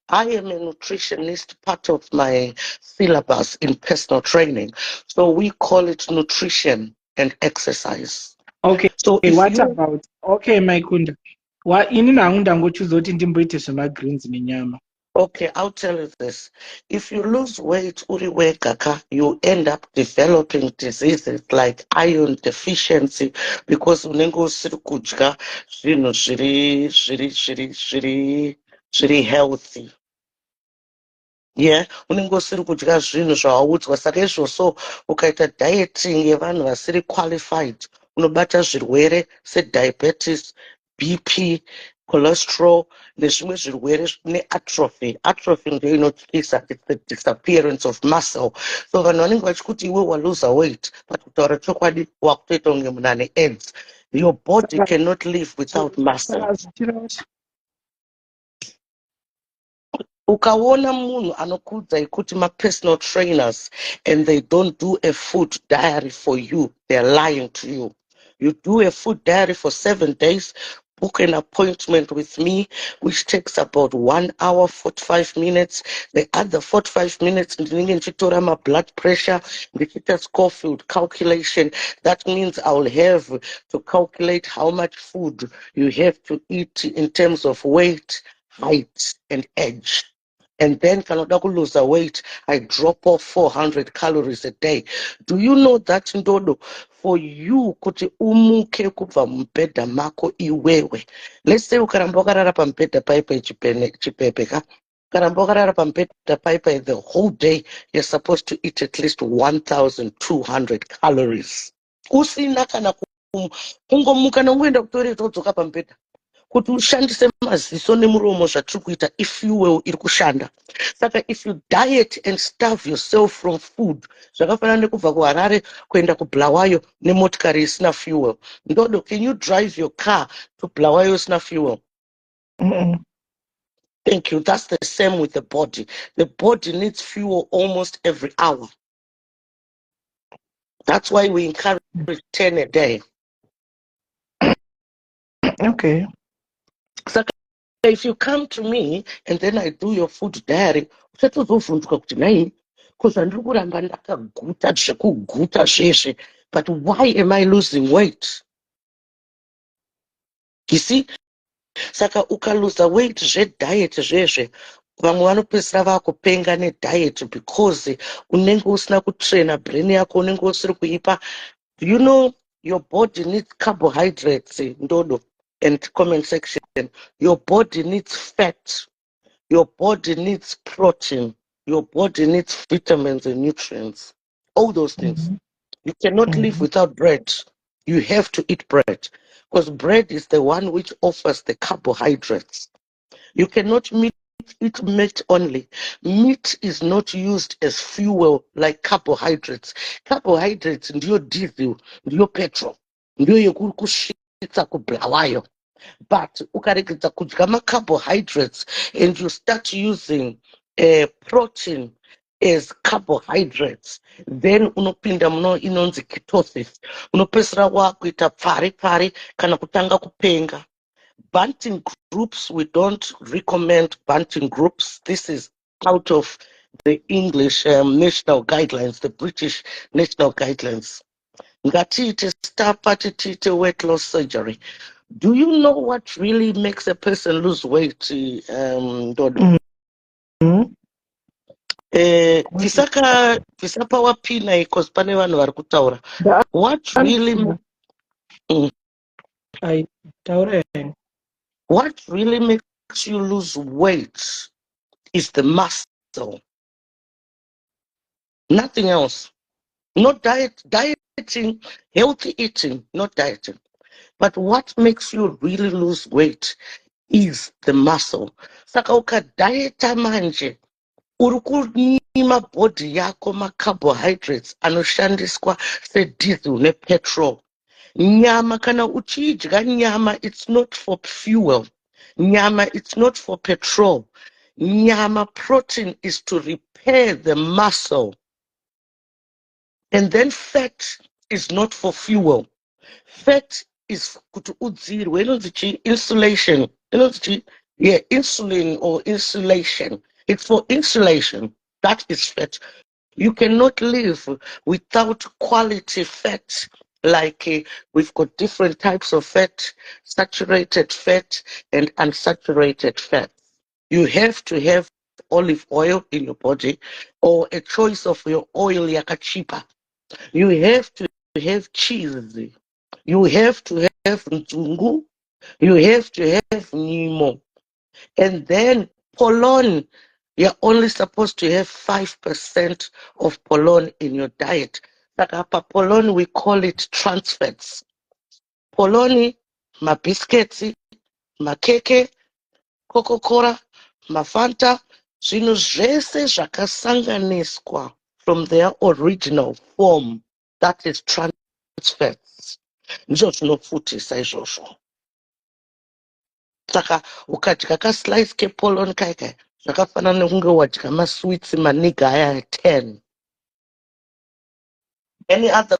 I am a nutritionist, part of my syllabus in personal training. So we call it nutrition and exercise. Okay, so about Maikunda, ini nangu ndangochuza kuti ndimboite zvemagreens nenyama. Okay, I'll tell you this. If you lose weight, you end up developing diseases like iron deficiency, because unenge usiri kudya zvinhu zviri healthy. Yeah, unenge usiri kudya zvinhu zvawaudzwa. Saka izvozvo ukaita dieting yevanhu vasiri qualified, unobata zvirwere sediabetes, BP, cholesterol, nezvimwe zvirwere neatrophy. Atrophy ndio inotyisa, it's the disappearance of muscle. So vanhu vanenge vachikuti iwe waluza weight, but kutaura chokwadi wakutoita unge munhu ane AIDS. Your body cannot live without muscle. Ukaona munhu anokuudza kuti ma-personal trainers and they don't do a food diary for you, they're lying to you. You do a food diary for 7 days, book an appointment with me, which takes about 1 hour, 45 minutes. The other 45 minutes, ndinenge ndichitora my blood pressure, ndichiita Schofield calculation. That means I will have to calculate how much food you have to eat in terms of weight, height, and age. And then kana uda lose weight, I drop off 400 calories a day. Do you know that, Ndodo? For you kuti umuke kubva mubhedha mako iwewe. Let's say ukaramba wakarara pambedha paipa chipepe ka. Ukaramba wakarara pambedha paipa the whole day, you're supposed to eat at least 1,200 calories. Usina kana kungomuka nomuenda kutoilet wodzoka pambedha. kuti ushandise maziso nemuromo zvatiri kuita ifuel iri kushanda. Saka if you diet and starve yourself from food, zvakafanana nekubva kuHarare kuenda kuBulawayo nemotikari isina fuel. Ndodo, can you drive your car to Bulawayo isina fuel? Thank you. That's the same with the body. The body needs fuel almost every hour. That's why we encourage 10 a day. Okay. So if you come to me and then I do your food diary, but why am I losing weight? You see? Saka ukaluza weight diet zvezve vamwe vanopedzisira vakupenga diet because unenge usina kutraina brain yako unenge usiri kuipa. You know, your body needs carbohydrates, Ndodo, and comment section. Your body needs fat. Your body needs protein. Your body needs vitamins and nutrients. All those things. You cannot live without bread. You have to eat bread because bread is the one which offers the carbohydrates. You cannot eat meat only. Meat is not used as fuel like carbohydrates. Carbohydrates ndiyo diesel, ndiyo petrol, ndiyo yekuri kusvitsa kuBulawayo. But ukaregedza kudya carbohydrates and you start using protein as carbohydrates, then unopinda muno inonzi ketosis. Unopedzisira wakuita pfari kana kutanga kupenga. Bunting groups, we don't recommend bunting groups. This is out of the English national guidelines, the British national guidelines. Ngatiite stapa titiite weight loss surgery. Do you know what really makes a person lose weight, Ndodo? Tisapa wapina because pane vanhu vari kutaura. What really makes you lose weight is the muscle. Nothing else. Not dieting, healthy eating, not dieting. But what makes you really lose weight is the muscle. Saka ukadieta manje, uri kunyima body yako carbohydrates anoshandiswa sediesel nepetrol. Nyama kana uchidya nyama, it's not for fuel. Nyama, it's not for petrol. Nyama protein is to repair the muscle. And then fat is not for fuel. Fat is kuti udzirwe, insulation. Insulin or insulation. It's for insulation. That is fat. You cannot live without quality fat. Like we've got different types of fat, saturated fat and unsaturated fat. You have to have olive oil in your body or a choice of your oil yakachipa. You have to have cheese. You have to have nzungu. You have to have nimo. And then polon. You're only supposed to have 5% of polon in your diet. Like polon, we call it trans fats. Poloni, ma biscuits, ma keke, Coca-Cola, ma Fanta, zvinhu zvese zvakasanganiswa from their original form. That is trans fats. Ndizvo zvinopfutisa izvozvo. Saka ukadya kaslice kepolon kaikai zvakafanana nekunge wadya masweets maniga aya 10. Any other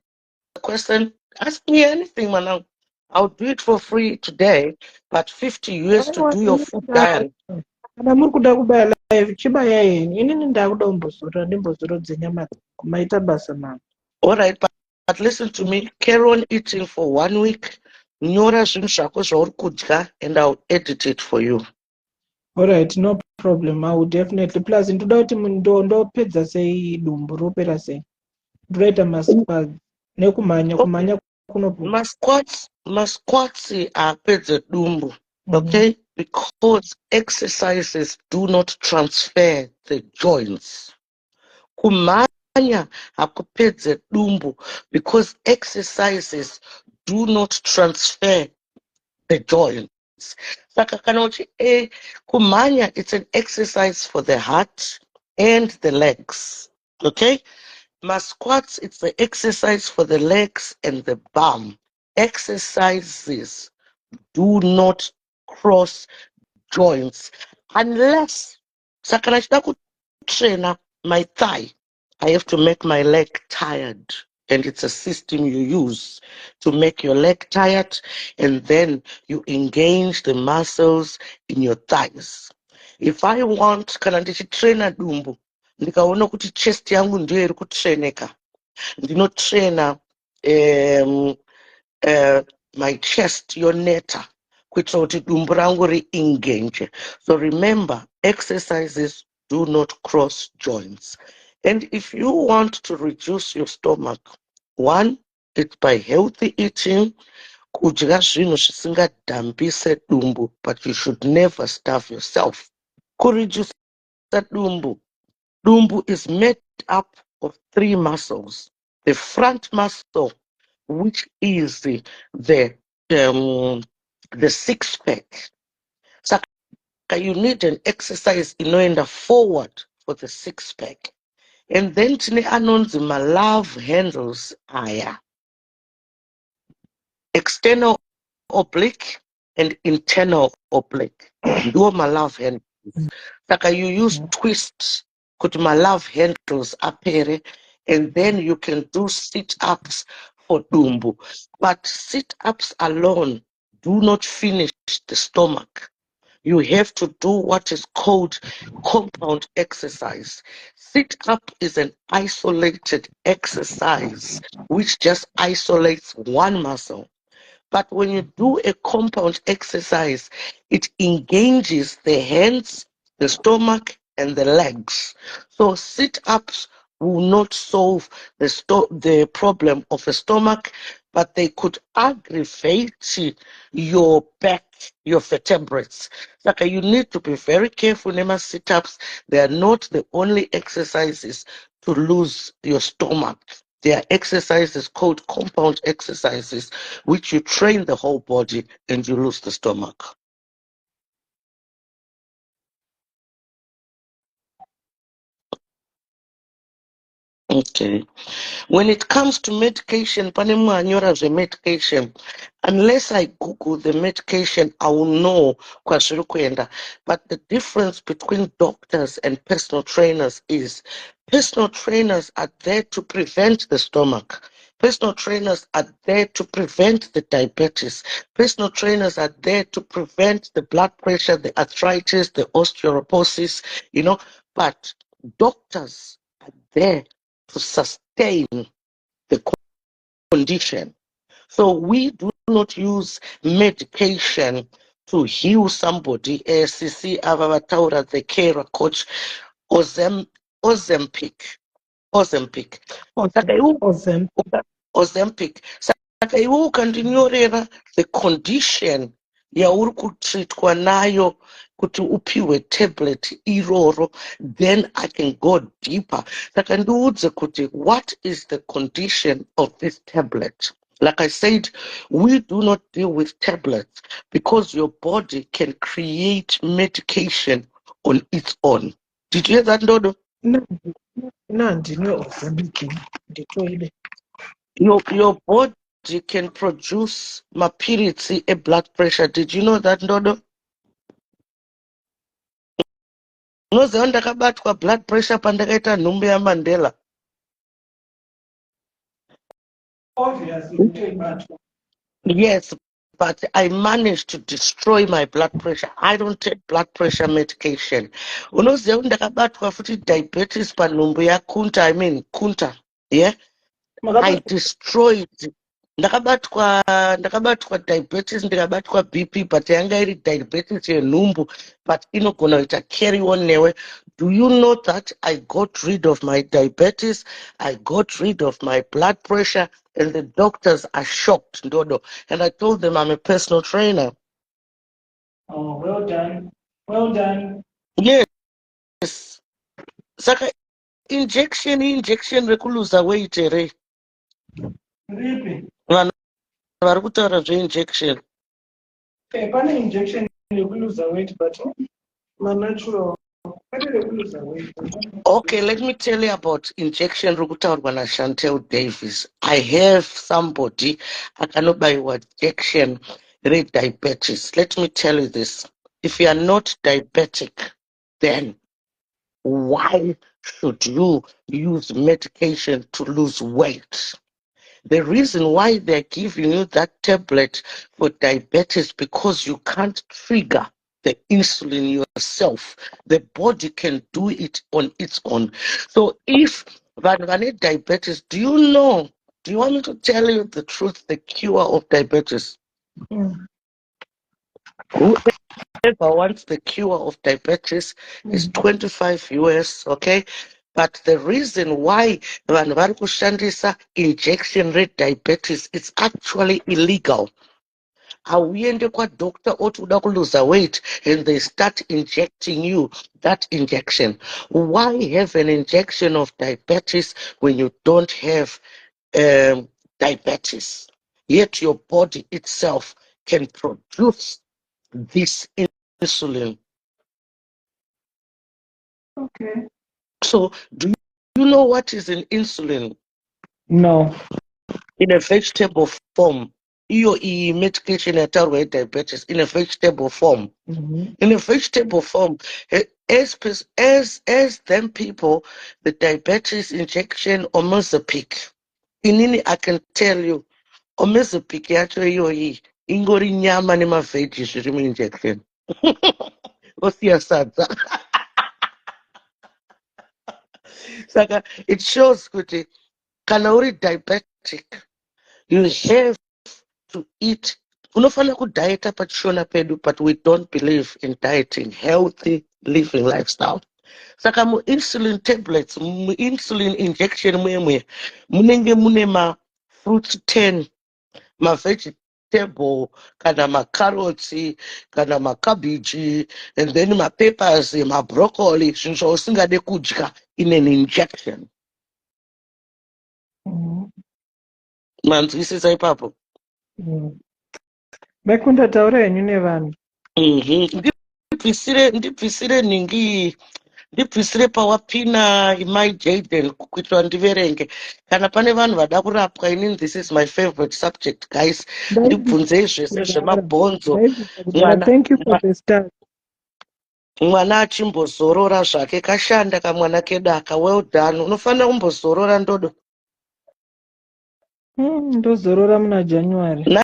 question? Ask me anything, manang. I'll do it for free today, but 50 US to do your food diary. Kana muri kuda kubaya live chibaya yenyu inini ndakuda kumbozora ndimbozorodze nyama kumaita basa mama. All right, but listen to me. Carry on eating for 1 week. Nyora zvinhu zvako zvauri kudya and I'll edit it for you. All right, no problem. I will definitely. Plus ndoda kuti ndopedza sei dumbu ropera sei. Ndoita masquats nekumanya kuno Masquats apedze dumbu. Okay? Because exercises do not transfer the joints. Kumanya hakupedze dumbu because exercises do not transfer the joints. Saka kana kumanya, it's an exercise for the heart and the legs. Okay? Squats, it's the exercise for the legs and the bum. Exercises do not cross joints unless sakana chida kutraina my thigh, I have to make my leg tired, and it's a system you use to make your leg tired, and then you engage the muscles in your thighs. If I want kana ndichitraina dumbu ndikaona kuti chest yangu ndiyo iri kutraineka, ndinotraina my chest yoneta kuitira kuti dumbu rangu riengage. So remember, exercises do not cross joints. And if you want to reduce your stomach, one, it's by healthy eating, kudya zvinhu zvisingadhambise dumbu, but you should never starve yourself. Kureduce dumbu. Dumbu is made up of 3 muscles. The front muscle, which is the six pack. So you need an exercise inoenda forward for the six pack. And then tine anonzi ma love handles aya. External oblique and internal oblique. Do my love handles. Saka you use twists kuti my love handles apere, and then you can do sit-ups for dumbu. But sit-ups alone do not finish the stomach. You have to do what is called compound exercise. Sit-up is an isolated exercise which just isolates one muscle. But when you do a compound exercise, it engages the hands, the stomach, and the legs. So sit-ups will not solve the problem of the stomach, but they could aggravate your back, your vertebrates. Like you need to be very careful, Nema sit-ups. They are not the only exercises to lose your stomach. There are exercises called compound exercises, which you train the whole body and you lose the stomach. Okay. When it comes to medication, medication, unless I Google the medication, I will know kwazviri kuenda. But the difference between doctors and personal trainers is personal trainers are there to prevent the stomach. Personal trainers are there to prevent the diabetes. Personal trainers are there to prevent the blood pressure, the arthritis, the osteoporosis, but doctors are there to sustain the condition. So we do not use medication to heal somebody. CC Avavataura, the Chihera coach, Ozempic. Ozempic. Saka iwe ukandinyorera the condition yauri kutreatwa nayo kuti upiwe tablet iroro, then I can go deeper. Saka ndiudze kuti what is the condition of this tablet? Like I said, we do not deal with tablets because your body can create medication on its own. Did you hear that, Ndodo? No, ndine Ozempic nditoile. Your body can produce mapiriti, a blood pressure. Did you know that, Ndodo? Unoziva ndakabatwa blood pressure pandakaita nhumbi yaMandela. Obviously, Yes, but I managed to destroy my blood pressure. I don't take blood pressure medication. Unoziva ndakabatwa futi diabetes panhumbi yakunta, I mean kunta. Yeah? I destroyed. Ndakabatwa diabetes, ndikabatwa BP, but yanga iri diabetes yenhumbu, but inogona kuita carry on newe. Do you know that I got rid of my diabetes, I got rid of my blood pressure, and the doctors are shocked, Ndodo. And I told them I'm a personal trainer. Oh, well done. Well done. Yes. Saka injection rekuluza weight ere. Really? Vanhu vari kutaura zve injection. Pane injection yekuluza weight but natural. Okay, let me tell you about injection rukutaurwa naChantel Davis. I have somebody akanobayiwa injection re-diabetes. Let me tell you this. If you are not diabetic, then why should you use medication to lose weight? The reason why they're giving you that tablet for diabetes because you can't trigger the insulin yourself. The body can do it on its own. So if Van diabetes, do you know? Do you want me to tell you the truth, the cure of diabetes? Whoever wants the cure of diabetes is 25 US, okay? But the reason why vanhu vari kushandisa injection re-diabetes, it's actually illegal. Hauende kwadoctor oti uda kuluza weight and they start injecting you that injection. Why have an injection of diabetes when you don't have diabetes? Yet your body itself can produce this insulin. Okay. So, do you know what is an insulin? No. In a vegetable form. Iyo medication yataurwa diabetes in a vegetable form. In a vegetable form, as them people, the diabetes injection or MAZEPE. Inini, I can tell you, MAZEPE yacho iyoyi ingori nyama nemaveji zviri muinjection. Osiya sadza. Saka it shows kuti kana uri diabetic, you have to eat. Unofanira kudieta pachishona pedu, but we don't believe in dieting, healthy living lifestyle. Saka insulin tablets, insulin injection mwemwe, munenge mune fruits 10, vegetable, kana carrots, kana cabbage, and then peppers, broccoli, zvinhu zvausingade kudya in an injection. Manzwisisa ipapo? Makunda taura henyu nevanhu. Ndibvisire nhingi, ndibvisire pawapina imai Jaden kuitira ndiverenge. Kana pane vanhu vada kurapwa, inini this is my favorite subject, guys. Ndibvunzei zvese zvemabhonzo. Thank you for the start. Mwana achimbozorora zvake, kashanda kamwana kedaka. Well done. Unofanira kumbozorora Ndodo. Ndozorora muna January.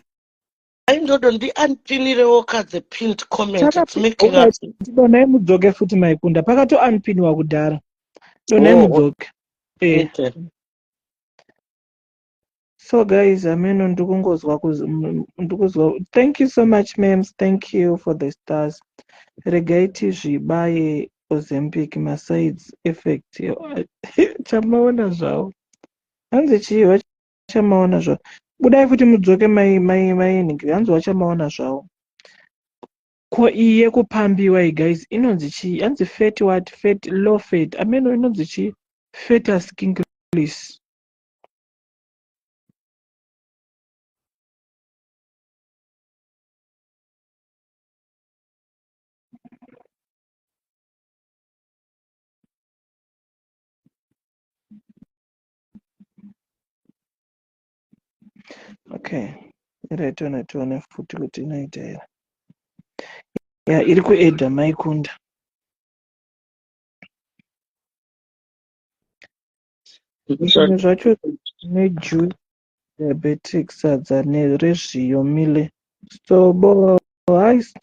Ndodo ndianpinirewo the pinned comment. It's making us. Donai mudzoke futi maikunda. Pakato unpinwa kudhara. Donai mudzoke. Okay. So guys, thank you so much, mems. Thank you for the stars. Regaiti zvibaye Ozempic masides effect. Chamaona zvavo. Hanzi chii chamaona zvavo. Budai futi mudzoke mai nhingi. Hanzi wachamaona zvavo. Ko iye kupambiwa guys inonzi chii? Hanzi fat what? Fat low fat. Ameno inonzi chii? Fetus English. Okay. Tione futi kuti inoita here. Ya iri kuedha maikunda. Zvimwe zvacho nejuice diabetic sadza nerezviyo mile. So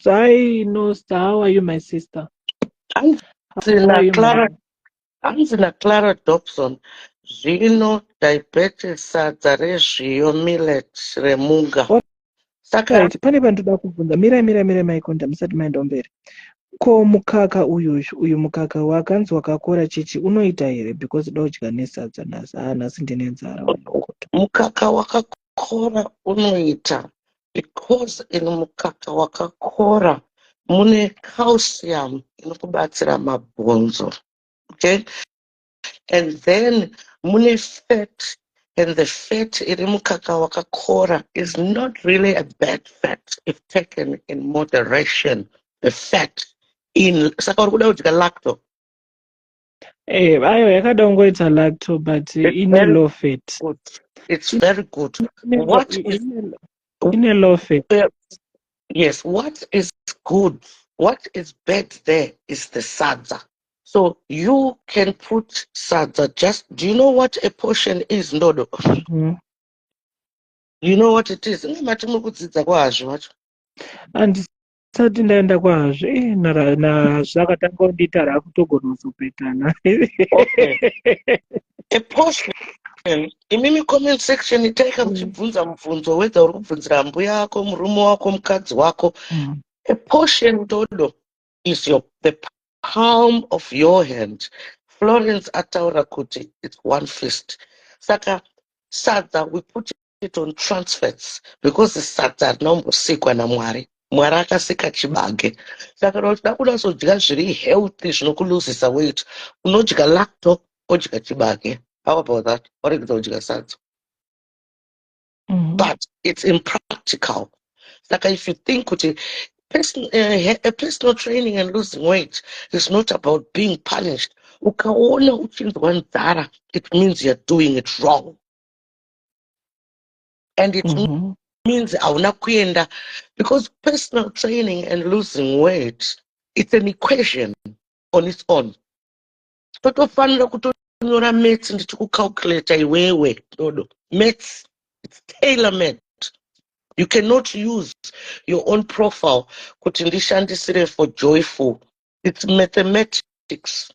hi no, how are you my sister? Anzina Clara Dobson, zvino diabetes sadza rezviyo millet remunga. Saka pane pandoda kubvunza. Mira maikunda musati maenda mberi. Ko mukaka uyu mukaka wakanzi wakakora chichi unoita here because dodya nesadza nhasi ndine nzara. Mukaka wakakora unoita because in mukaka wakakora mune calcium inokubatsira mabhonzo. Okay? And then mune fat And the fat iri mukaka wakakora is not really a bad fat if taken in moderation. The fat in saka uri kuda kudya lacto. Ayo yakadongoita lacto but It's ine very low fat. good. It's very good. Ine What is ine low fat. yes, what is good, what is bad there is the sadza. So you can put sadza. Just do you know what a portion is, Ndodo? Mhm. You know what it is? Ngati mukudzidza kwazvo wacho. Handisati ndaenda kwazvo nazvakatanga kundita raakutogona kuzopetana. Okay. A portion. Imimi comment section itaika muchibvunza mubvunzo whether uri kubvunzira mbuya wako, murume wako, mukadzi wako. A portion, Ndodo, is the palm of your hand. Florence ataura kuti it's one fist. Saka sadza, we put it on transfers because the sadza rinombosikwa naMwari. Mwari akasika chibage. Saka uchida kunasodya zviri healthy zvinokuluzisa weight, unodya lacto, odya chibage. How about that? Orikuita kudya sadza. But it's impractical. Saka if you think kuti personal training and losing weight is not about being punished. Ukaona uchinzwa nzara, it means you're doing it wrong. And it means hauna kuenda. Because personal training and losing weight, it's an equation on its own. Totofanira kutonyora maths ndichi kucalculate iwewe, Dodo. Maths, it's tailor-made. You cannot use your own profile kuti ndishandisire for joyful. It's mathematics.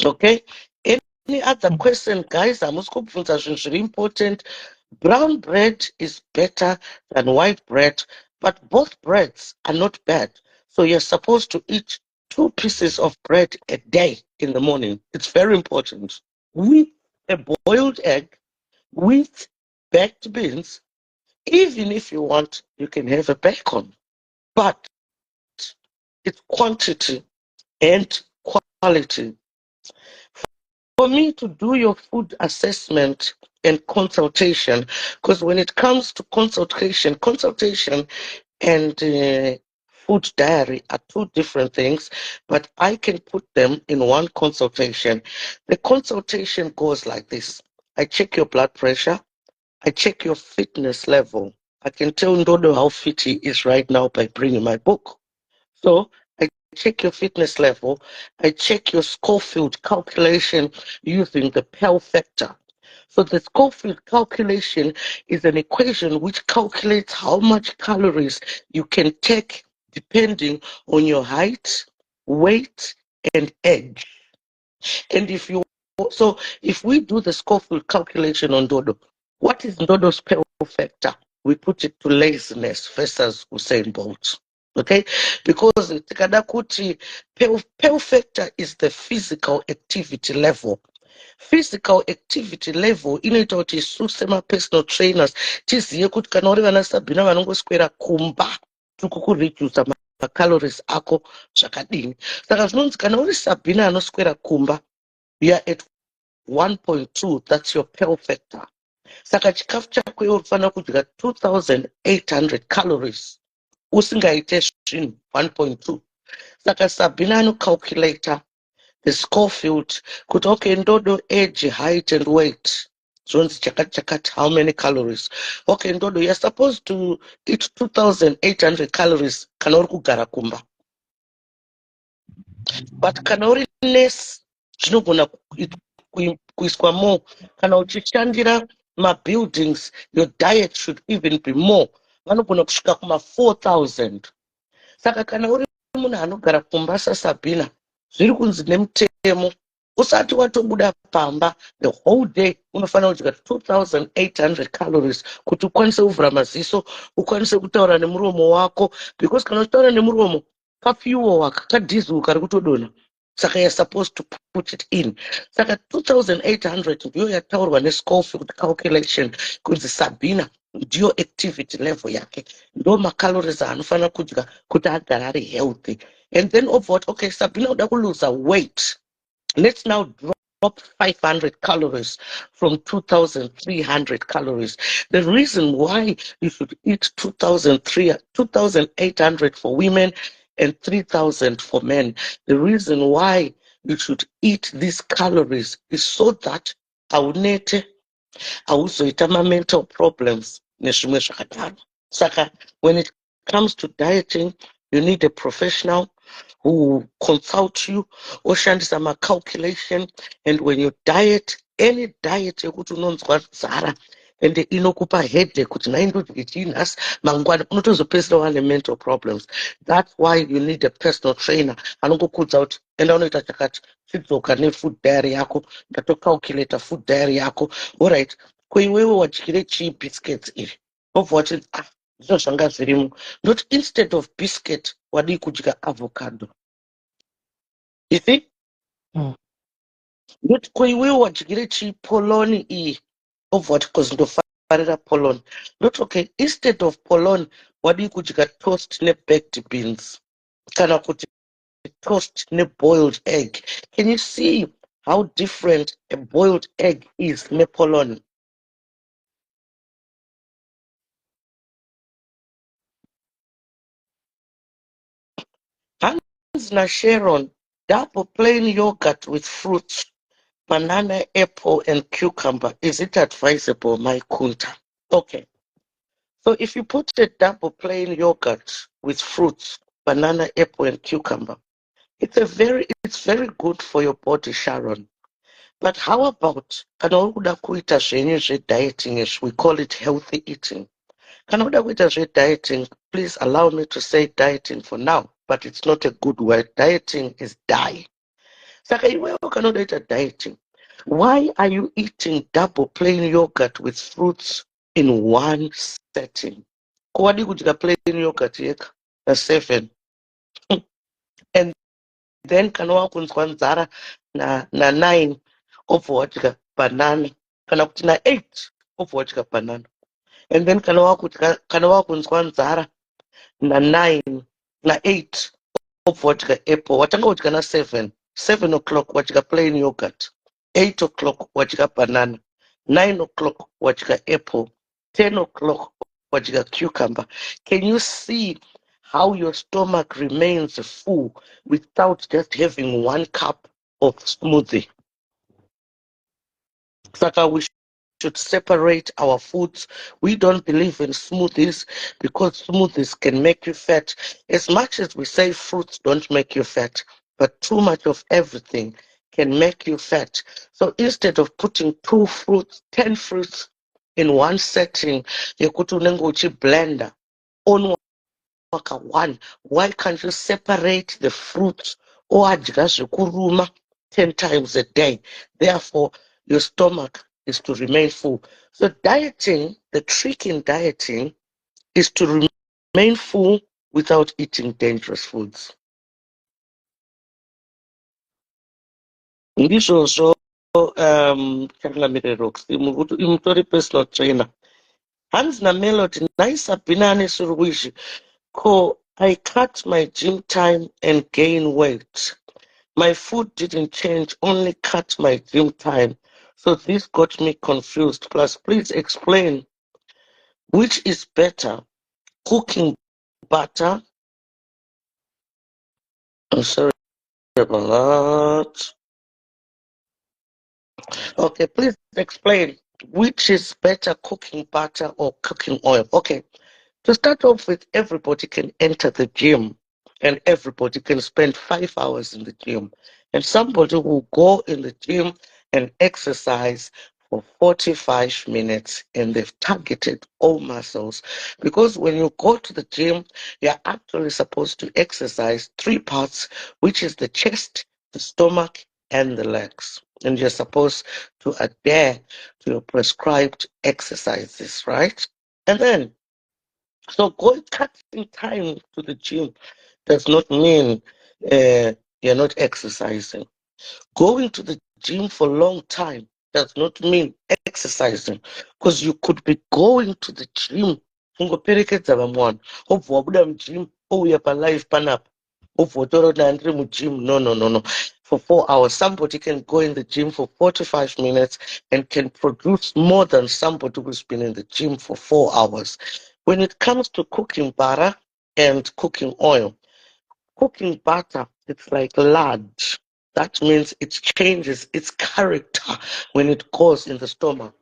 Okay? Any other question, guys? Hamusi kubvunza zvinhu zviri important. Brown bread is better than white bread, but both breads are not bad. So you're supposed to eat 2 pieces of bread a day in the morning. It's very important. With a boiled egg, with baked beans. Even if you want, you can have a bacon, but it's quantity and quality. For me to do your food assessment and consultation, because when it comes to consultation and food diary are 2 different things, but I can put them in one consultation. The consultation goes like this. I check your blood pressure. I check your fitness level. I can tell Ndodo how fit he is right now by bringing my book. So I check your fitness level. I check your Schofield calculation using the Pell factor. So the Schofield calculation is an equation which calculates how much calories you can take depending on your height, weight, and age. And if we do the Schofield calculation on Ndodo, what is Ndodo's Pell factor? We put it to laziness versus Usain Bolt. Okay? Because tikadakuti Pell factor is the physical activity level. Physical activity level inoita kuti isu sema-personal trainers tiziye kuti kana uri vana Sabina vanongoswera kumba tikukuredusa macalories ako zvakadini. Saka zvinonzi kana uri Sabina anoswera kumba, you are at 1.2, that's your Pell factor. Saka chikafu chako iwe unofanira kudya 2,800 calories usingaite zvinhu 1.2. Saka Sabina anocalculator the Schofield kuti okay, Ndodo age, height and weight zvonzi chakati how many calories. Okay, Ndodo, you're supposed to eat 2,800 calories kana uri kugara kumba, but kana uri nurse zvinogona kuiswa more. Kana uchishandira mabuildings, your diet should even be more. Vanogona kusvika kuma 4,000. Saka kana uri munhu anogara kumba saSabina, zviri kunzi nemutemo usati watobuda pamba the whole day unofanira kudya 2,800 calories kuti ukwanise kuvhura maziso, ukwanise kutaura nemuromo wako, because kana uchitaura nemuromo kafuel waka kadhizelu kari kutodonha. Saka you're supposed to put it in. Saka 2,800 ndiyo yataurwa neSchofield calculation kunzi Sabina ndiyo activity level yake, ndo macalories anofanira kudya kuti agare ari healthy. And then obva kuti okay, Sabina uda kuluza weight. Let's now draw 500 calories from 2,300 calories. The reason why you should eat 2,800 for women and 3,000 for men, the reason why you should eat these calories is so that awunete awuzoita mental problems nezvimwe zvakadaro. Saka when it comes to dieting, you need a professional who will consult you, oshandisa calculation, and when you diet, any diet yekuti unonzwa nzara and inokupa headache kuti naindodye chii nhasi mangwana unotozopedzisira wane mental problems. That's why you need a personal trainer anongokudza kuti enda unoita chakati, chidzoka nefood diary yako, ndatocalculata food diary yako. Alright, kweiwewe wadyire chii biscuits iri, obva wachiti zviro zvanga zvirimo, not instead of biscuit wadii kudya avocado. You see? Not kweiwewe wadyire chii poloni iyi, obva wati kozi ndofarira poloni. Not okay, instead of poloni wadii kudya toast ne-baked beans kana kuti toast ne-boiled egg. Can you see how different a boiled egg is ne-poloni? Hans na Sharon, double plain yogurt with fruits, banana, apple, and cucumber. Is it advisable, my kunta? Okay. So if you put a double plain yogurt with fruits, banana, apple, and cucumber, it's very good for your body, Sharon. But how about kana urikuda kuita zvenyu dieting, we call it healthy eating. Kana uda kuita dieting, please allow me to say dieting for now, but it's not a good word. Dieting is die. Saka iwewe kana udaita dieting, why are you eating double plain yogurt with fruits in one setting? Kwadi kudya plain yogurt yeka na 7. And then kana wakunzwa nzara na 9 obva wadya banana, kana kuti na 8 obva wadya banana. And then kana wakunzwa nzara na 9 na 8 obva wadya apple. Watanga wadya na 7 o'clock wadya plain yogurt, 8 o'clock wadya banana, 9 o'clock wadya apple, 10 o'clock wadya cucumber. Can you see how your stomach remains full without just having 1 cup of smoothie? Saka we should separate our foods. We don't believe in smoothies because smoothies can make you fat. As much as we say fruits don't make you fat, but too much of everything can make you fat. So instead of putting 2 fruits, 10 fruits in one setting, yekuti unenge uchiblender on 1, why can't you separate the fruits or adya zvekuruma 10 times a day? Therefore, your stomach is to remain full. So dieting, the trick in dieting is to remain full without eating dangerous foods. Ndizvozvo changamiriro mukuti imutori personal trainer. Hans na Melody, naisabhina anesurwishi. I cut my gym time and gain weight. My food didn't change, only cut my gym time. So this got me confused. Plus, please explain which is better, cooking butter. I'm sorry about that. Okay, please explain which is better, cooking butter or cooking oil. Okay, to start off with, everybody can enter the gym and everybody can spend 5 hours in the gym. And somebody will go in the gym and exercise for 45 minutes and they've targeted all muscles. Because when you go to the gym, you're actually supposed to exercise 3 parts, which is the chest, the stomach, and the legs. And you're supposed to adhere to your prescribed exercises, right? And then so cutting time to the gym does not mean you're not exercising. Going to the gym for a long time does not mean exercising, because you could be going to the gym ungoperekedza vamwana obva wabuda mugym ouya palive panapa Gym. No. For 4 hours, somebody can go in the gym for 45 minutes and can produce more than somebody who's been in the gym for 4 hours. When it comes to cooking butter and cooking oil, cooking butter, it's like lard. That means it changes its character when it goes in the stomach.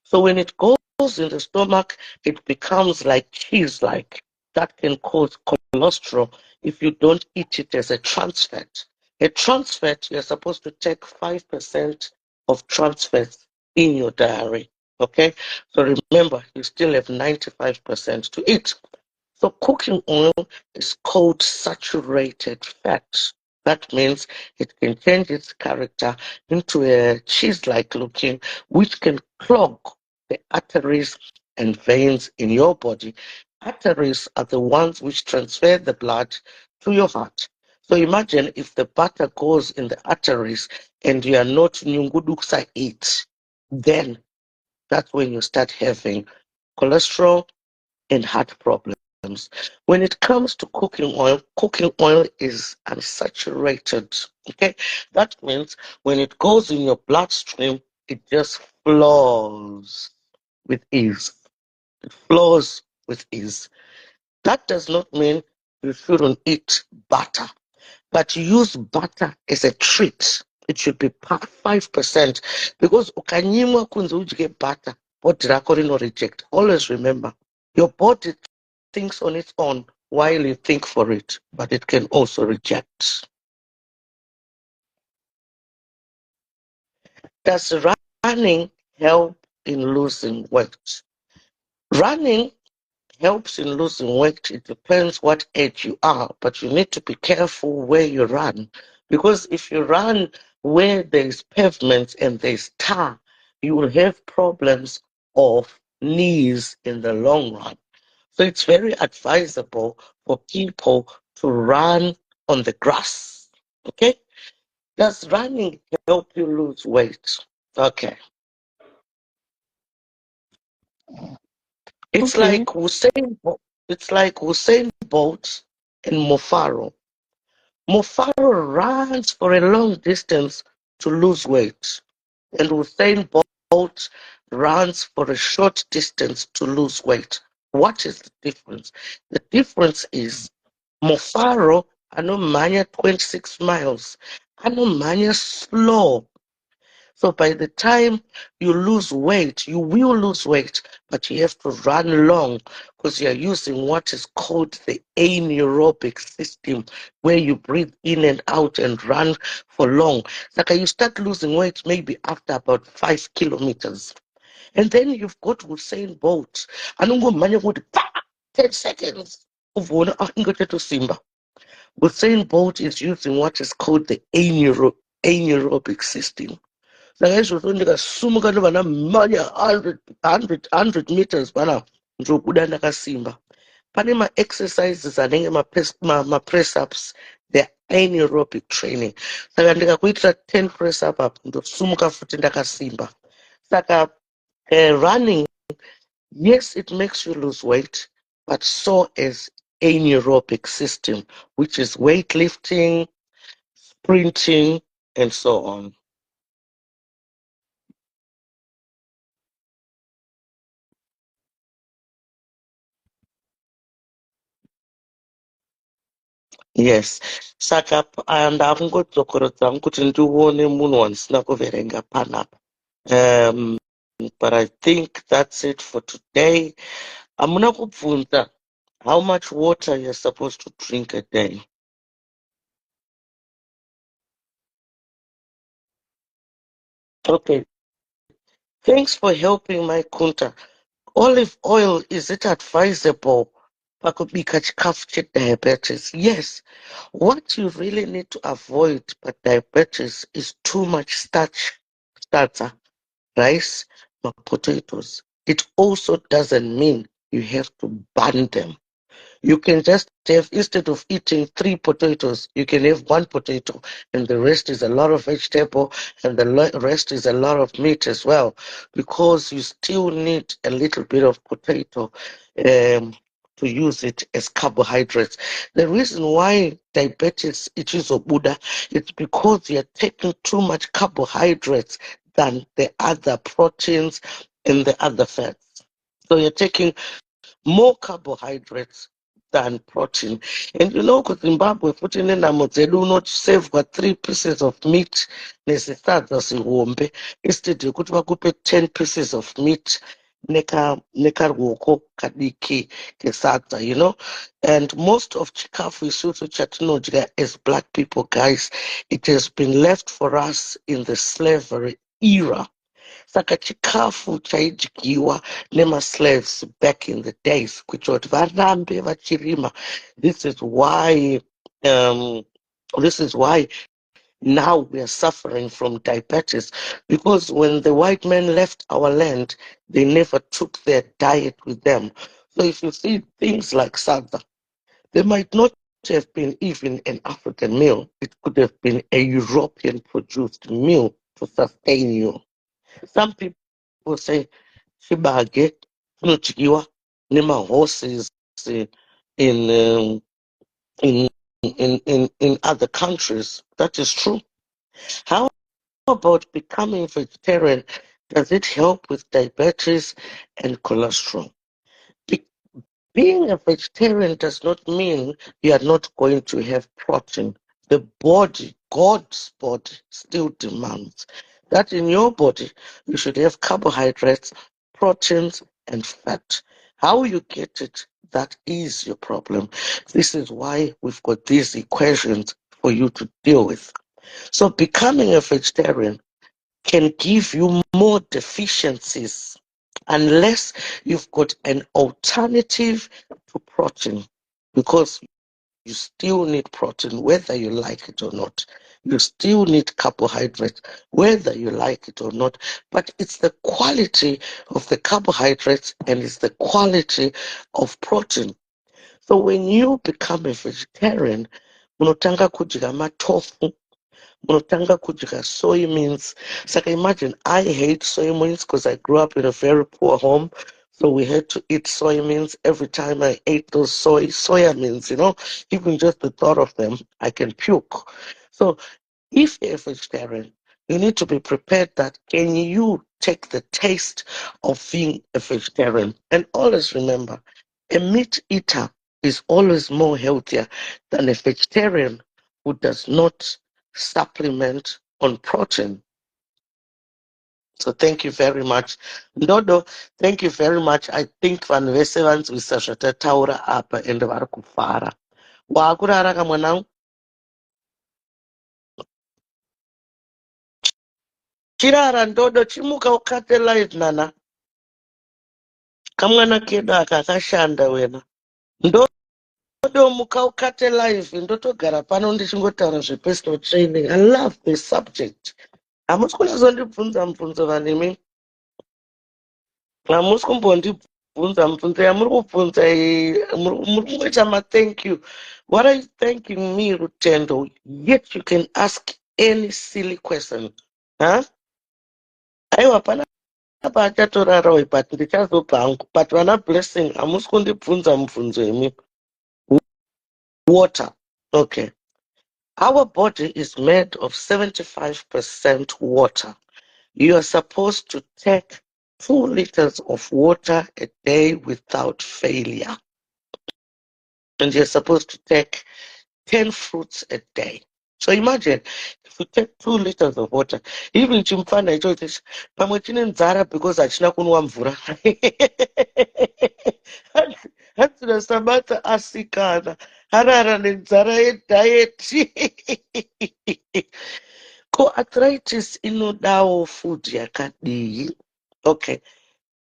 So when it goes in the stomach, it becomes like cheese-like. That can cause cholesterol if you don't eat it as a trans fat. A trans fat, you're supposed to take 5% of trans fats in your diary. Okay? So remember, you still have 95% to eat. So cooking oil is called saturated fat. That means it can change its character into a cheese-like looking, which can clog the arteries and veins in your body. Arteries are the ones which transfer the blood to your heart. So imagine if the butter goes in the arteries and you are not nyunguduksa it, then that's when you start having cholesterol and heart problems. When it comes to cooking oil is unsaturated. Okay, that means when it goes in your bloodstream, it just flows with ease. It flows with ease. That does not mean you shouldn't eat butter, but use butter as a treat. It should be 5% because ukanyimwa kunze udye butter, body rako rino reject. Always remember, your body thinks on its own while you think for it, but it can also reject. Does running help in losing weight? Running helps in losing weight. It depends what age you are, but you need to be careful where you run. Because if you run where there's pavement and there's tar, you will have problems of knees in the long run. So it's very advisable for people to run on the grass. Okay? Does running help you lose weight? Okay. It's Okay. like Usain Bolt and Mofaro. Mofaro runs for a long distance to lose weight, and Usain Bolt runs for a short distance to lose weight. What is the difference? The difference is Mofaro anomanya 26 miles, anomanya slow. So by the time you lose weight, you will lose weight, but you have to run long because you're using what is called the anaerobic system, where you breathe in and out and run for long. Like you start losing weight maybe after about 5 kilometers. And then you've got Usain Bolt. Anongomanya ukuthi 10 seconds. Uvona ingotheto simba. Usain Bolt is using what is called the anaerobic system. Sakaizvo ndikasumuka ndobva ndamhanya 100 meters bana ndobuda ndakasimba. Pane ma-exercises anenge ma-press ups, the anaerobic training. Saka ndikakuitira 10 press up apa ndosumuka futi ndakasimba. Saka running, yes, it makes you lose weight, but so is anaerobic system, which is weightlifting, sprinting, and so on. Yes. Saka ndakungodzokoredzangu kuti ndione munhu wandisina kuverenga panapa. But I think that's it for today. Hamuna kubvunza how much water you're supposed to drink a day. Okay. Thanks for helping my kunta. Olive oil, is it advisable pakubika chikafu chediabetes? Yes. What you really need to avoid by diabetes is too much starch, rice, or potatoes. It also doesn't mean you have to burn them. You can just have, instead of eating 3 potatoes, you can have 1 potato, and the rest is a lot of vegetable, and the rest is a lot of meat as well, because you still need a little bit of potato. to use it as carbohydrates. The reason why diabetes is a Buddha, it's because you're taking too much carbohydrates than the other proteins and the other fats. So you're taking more carbohydrates than protein. And you know, because Zimbabwe, putting in a model, not save 3 pieces of meat, necessarily sihombe, instead you could vakupe 10 pieces of meat, neka rwoko kadiki kesata, you know. And most of chikafu isusu chatinodya as black people, guys, it has been left for us in the slavery era. Saka chikafu chaidyiwa nema-slaves back in the days kuti varambe vachirima. This is why now we are suffering from diabetes, because when the white men left our land, they never took their diet with them. So if you see things like sadza, they might not have been even an African meal. It could have been a European produced meal to sustain you. Some people say chibage chinodyiwa nema-horses in um, in in other countries. That is true. How about becoming vegetarian? Does it help with diabetes and cholesterol? Be- Being a vegetarian does not mean you are not going to have protein. The body, God's body, still demands that in your body you should have carbohydrates, proteins, and fat. How you get it, that is your problem. This is why we've got these equations for you to deal with. So becoming a vegetarian can give you more deficiencies unless you've got an alternative to protein, because you still need protein whether you like it or not. You still need carbohydrates whether you like it or not. But it's the quality of the carbohydrates and it's the quality of protein. So when you become a vegetarian, unotanga kudya matofu, unotanga kudya soy beans. Saka imagine, I hate soy beans because I grew up in a very poor home. So we had to eat soy beans every time I ate those soya beans, you know. Even just the thought of them, I can puke. So if you're a vegetarian, you need to be prepared that can you take the taste of being a vegetarian? And always remember, a meat eater is always more healthier than a vegetarian who does not supplement on protein. So thank you very much. Ndodo, thank you very much. I think vanhu vese vanzwisa zvatataura apa ende vari kufara. Waakurara kamwanangu? Chirara Ndodo, chimuka ukate live nana. Kamwana kedu aka akashanda wena. Ndodo muka ukate live, ndotogara pano ndichingotaura zvepersonal training. I love this subject. Hamusi kunazondibvunza mubvunzo vanimi. Hamusi kumbondibvunza mubvunzo yamuri kubvunza muri kungoita ma-thank you. What are you thanking me, Rutendo? Yet you can ask any silly question. Huh? Aiwa pana pachatorarawo but ndichazobva hangu. But vana blessing hamusi kundibvunza mubvunzo yemi. Water. Okay. Our body is made of 75% water. You are supposed to take 2 liters of water a day without failure. And you're supposed to take 10 fruits a day. So imagine if you take 2 liters of water, even chimfana icho pamwe chine nzara because hachina kunwa mvura. Hatina Samantha asikana harara nenzara yediet. Co-arthritis inodawo food yakadii. Okay,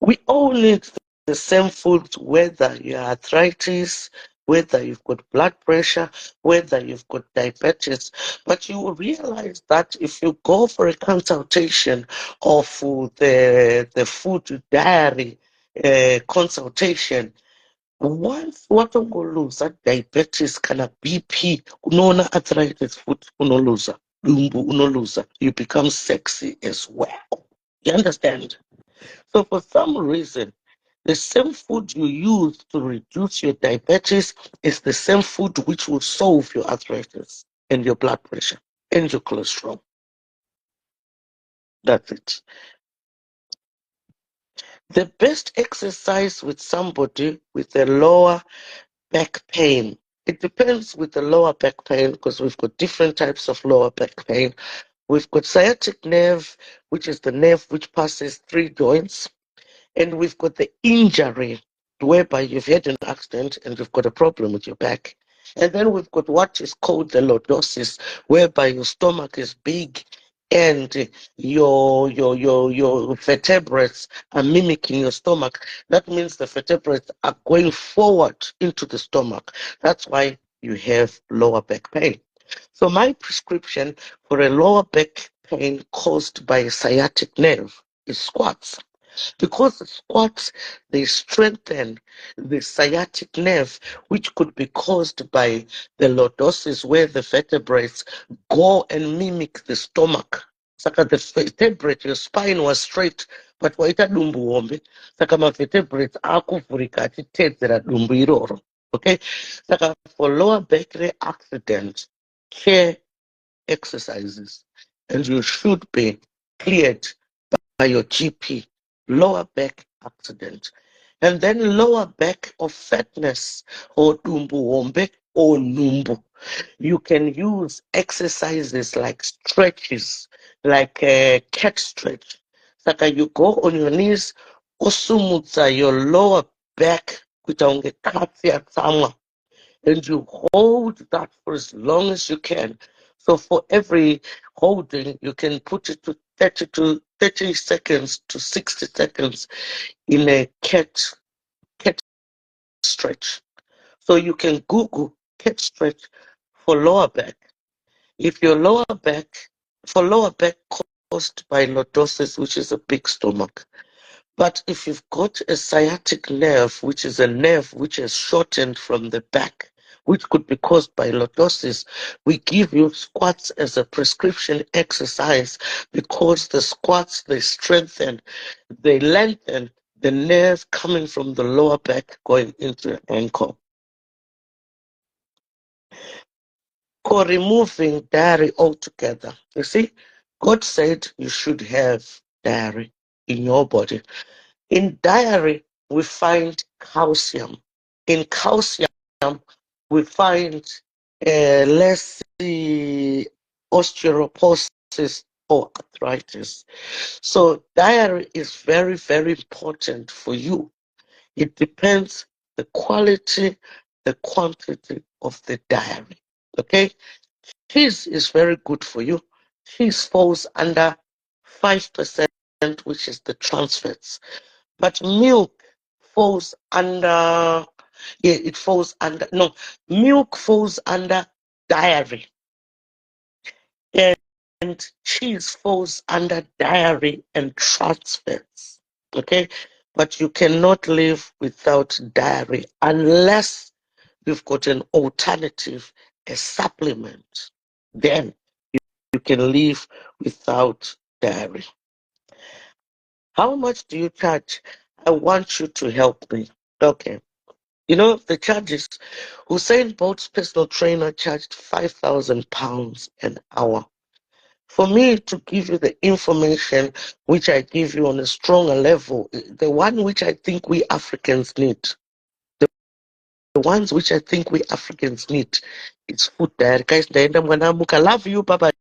we all need the same foods, whether you have arthritis, whether you've got blood pressure, whether you've got diabetes. But you will realize that if you go for a consultation of the food diary consultation, once watongoluza diabetes kana BP, unoona arthritis food unoluza, dumbu unoluza, you become sexy as well. You understand? So for some reason, The same food you use to reduce your diabetes is the same food which will solve your arthritis and your blood pressure and your cholesterol. That's it. The best exercise with somebody with a lower back pain. It depends with the lower back pain because we've got different types of lower back pain. We've got sciatic nerve, which is the nerve which passes 3 joints. And we've got the injury, whereby you've had an accident and you've got a problem with your back. And then we've got what is called the lordosis, whereby your stomach is big and your vertebrates are mimicking your stomach. That means the vertebrates are going forward into the stomach. That's why you have lower back pain. So my prescription for a lower back pain caused by a sciatic nerve is squats. Because the squats, they strengthen the sciatic nerve, which could be caused by the lordosis, where the vertebrates go and mimic the stomach. Saka the vertebrate, your spine was straight, but waita dumbu wombe. Saka ma vertebrates akuvhurika achitedzera dumbu iroro. Okay? Saka for lower back accident, care exercises, and you should be cleared by your GP. Lower back accident, and then lower back of fatness or dumbu wombe or numbu. You can use exercises like stretches, like a cat stretch. Saka you go on your knees, osumutsa your lower back, kuita katsi atsamwa, and you hold that for as long as you can. So for every holding, you can put it to 30 seconds to 60 seconds in a cat stretch. So you can Google cat stretch for lower back. If your lower back caused by lordosis, which is a big stomach, but if you've got a sciatic nerve, which is a nerve which is shortened from the back, which could be caused by lordosis, we give you squats as a prescription exercise because the squats, they strengthen, they lengthen the nerve coming from the lower back going into the ankle. For removing diarrhea altogether, you see, God said you should have diarrhea in your body. In diarrhea, we find calcium. In calcium, we find less osteoporosis or arthritis. So diarrhea is very, very important for you. It depends the quality, the quantity of the diarrhea. Okay? Cheese is very good for you. Cheese falls under 5%, which is the trans fats. But milk falls under, milk falls under dairy. And cheese falls under dairy and trans fats. Okay? But you cannot live without dairy unless you've got an alternative, a supplement. Then you can live without dairy. How much do you charge? I want you to help me. Okay. You know, the charges, Usain Bolt's personal trainer charged £5,000 an hour. For me to give you the information which I give you on a stronger level, the one which I think we Africans need, the ones which I think we Africans need, it's food diet. Guys, I love you. Bye-bye.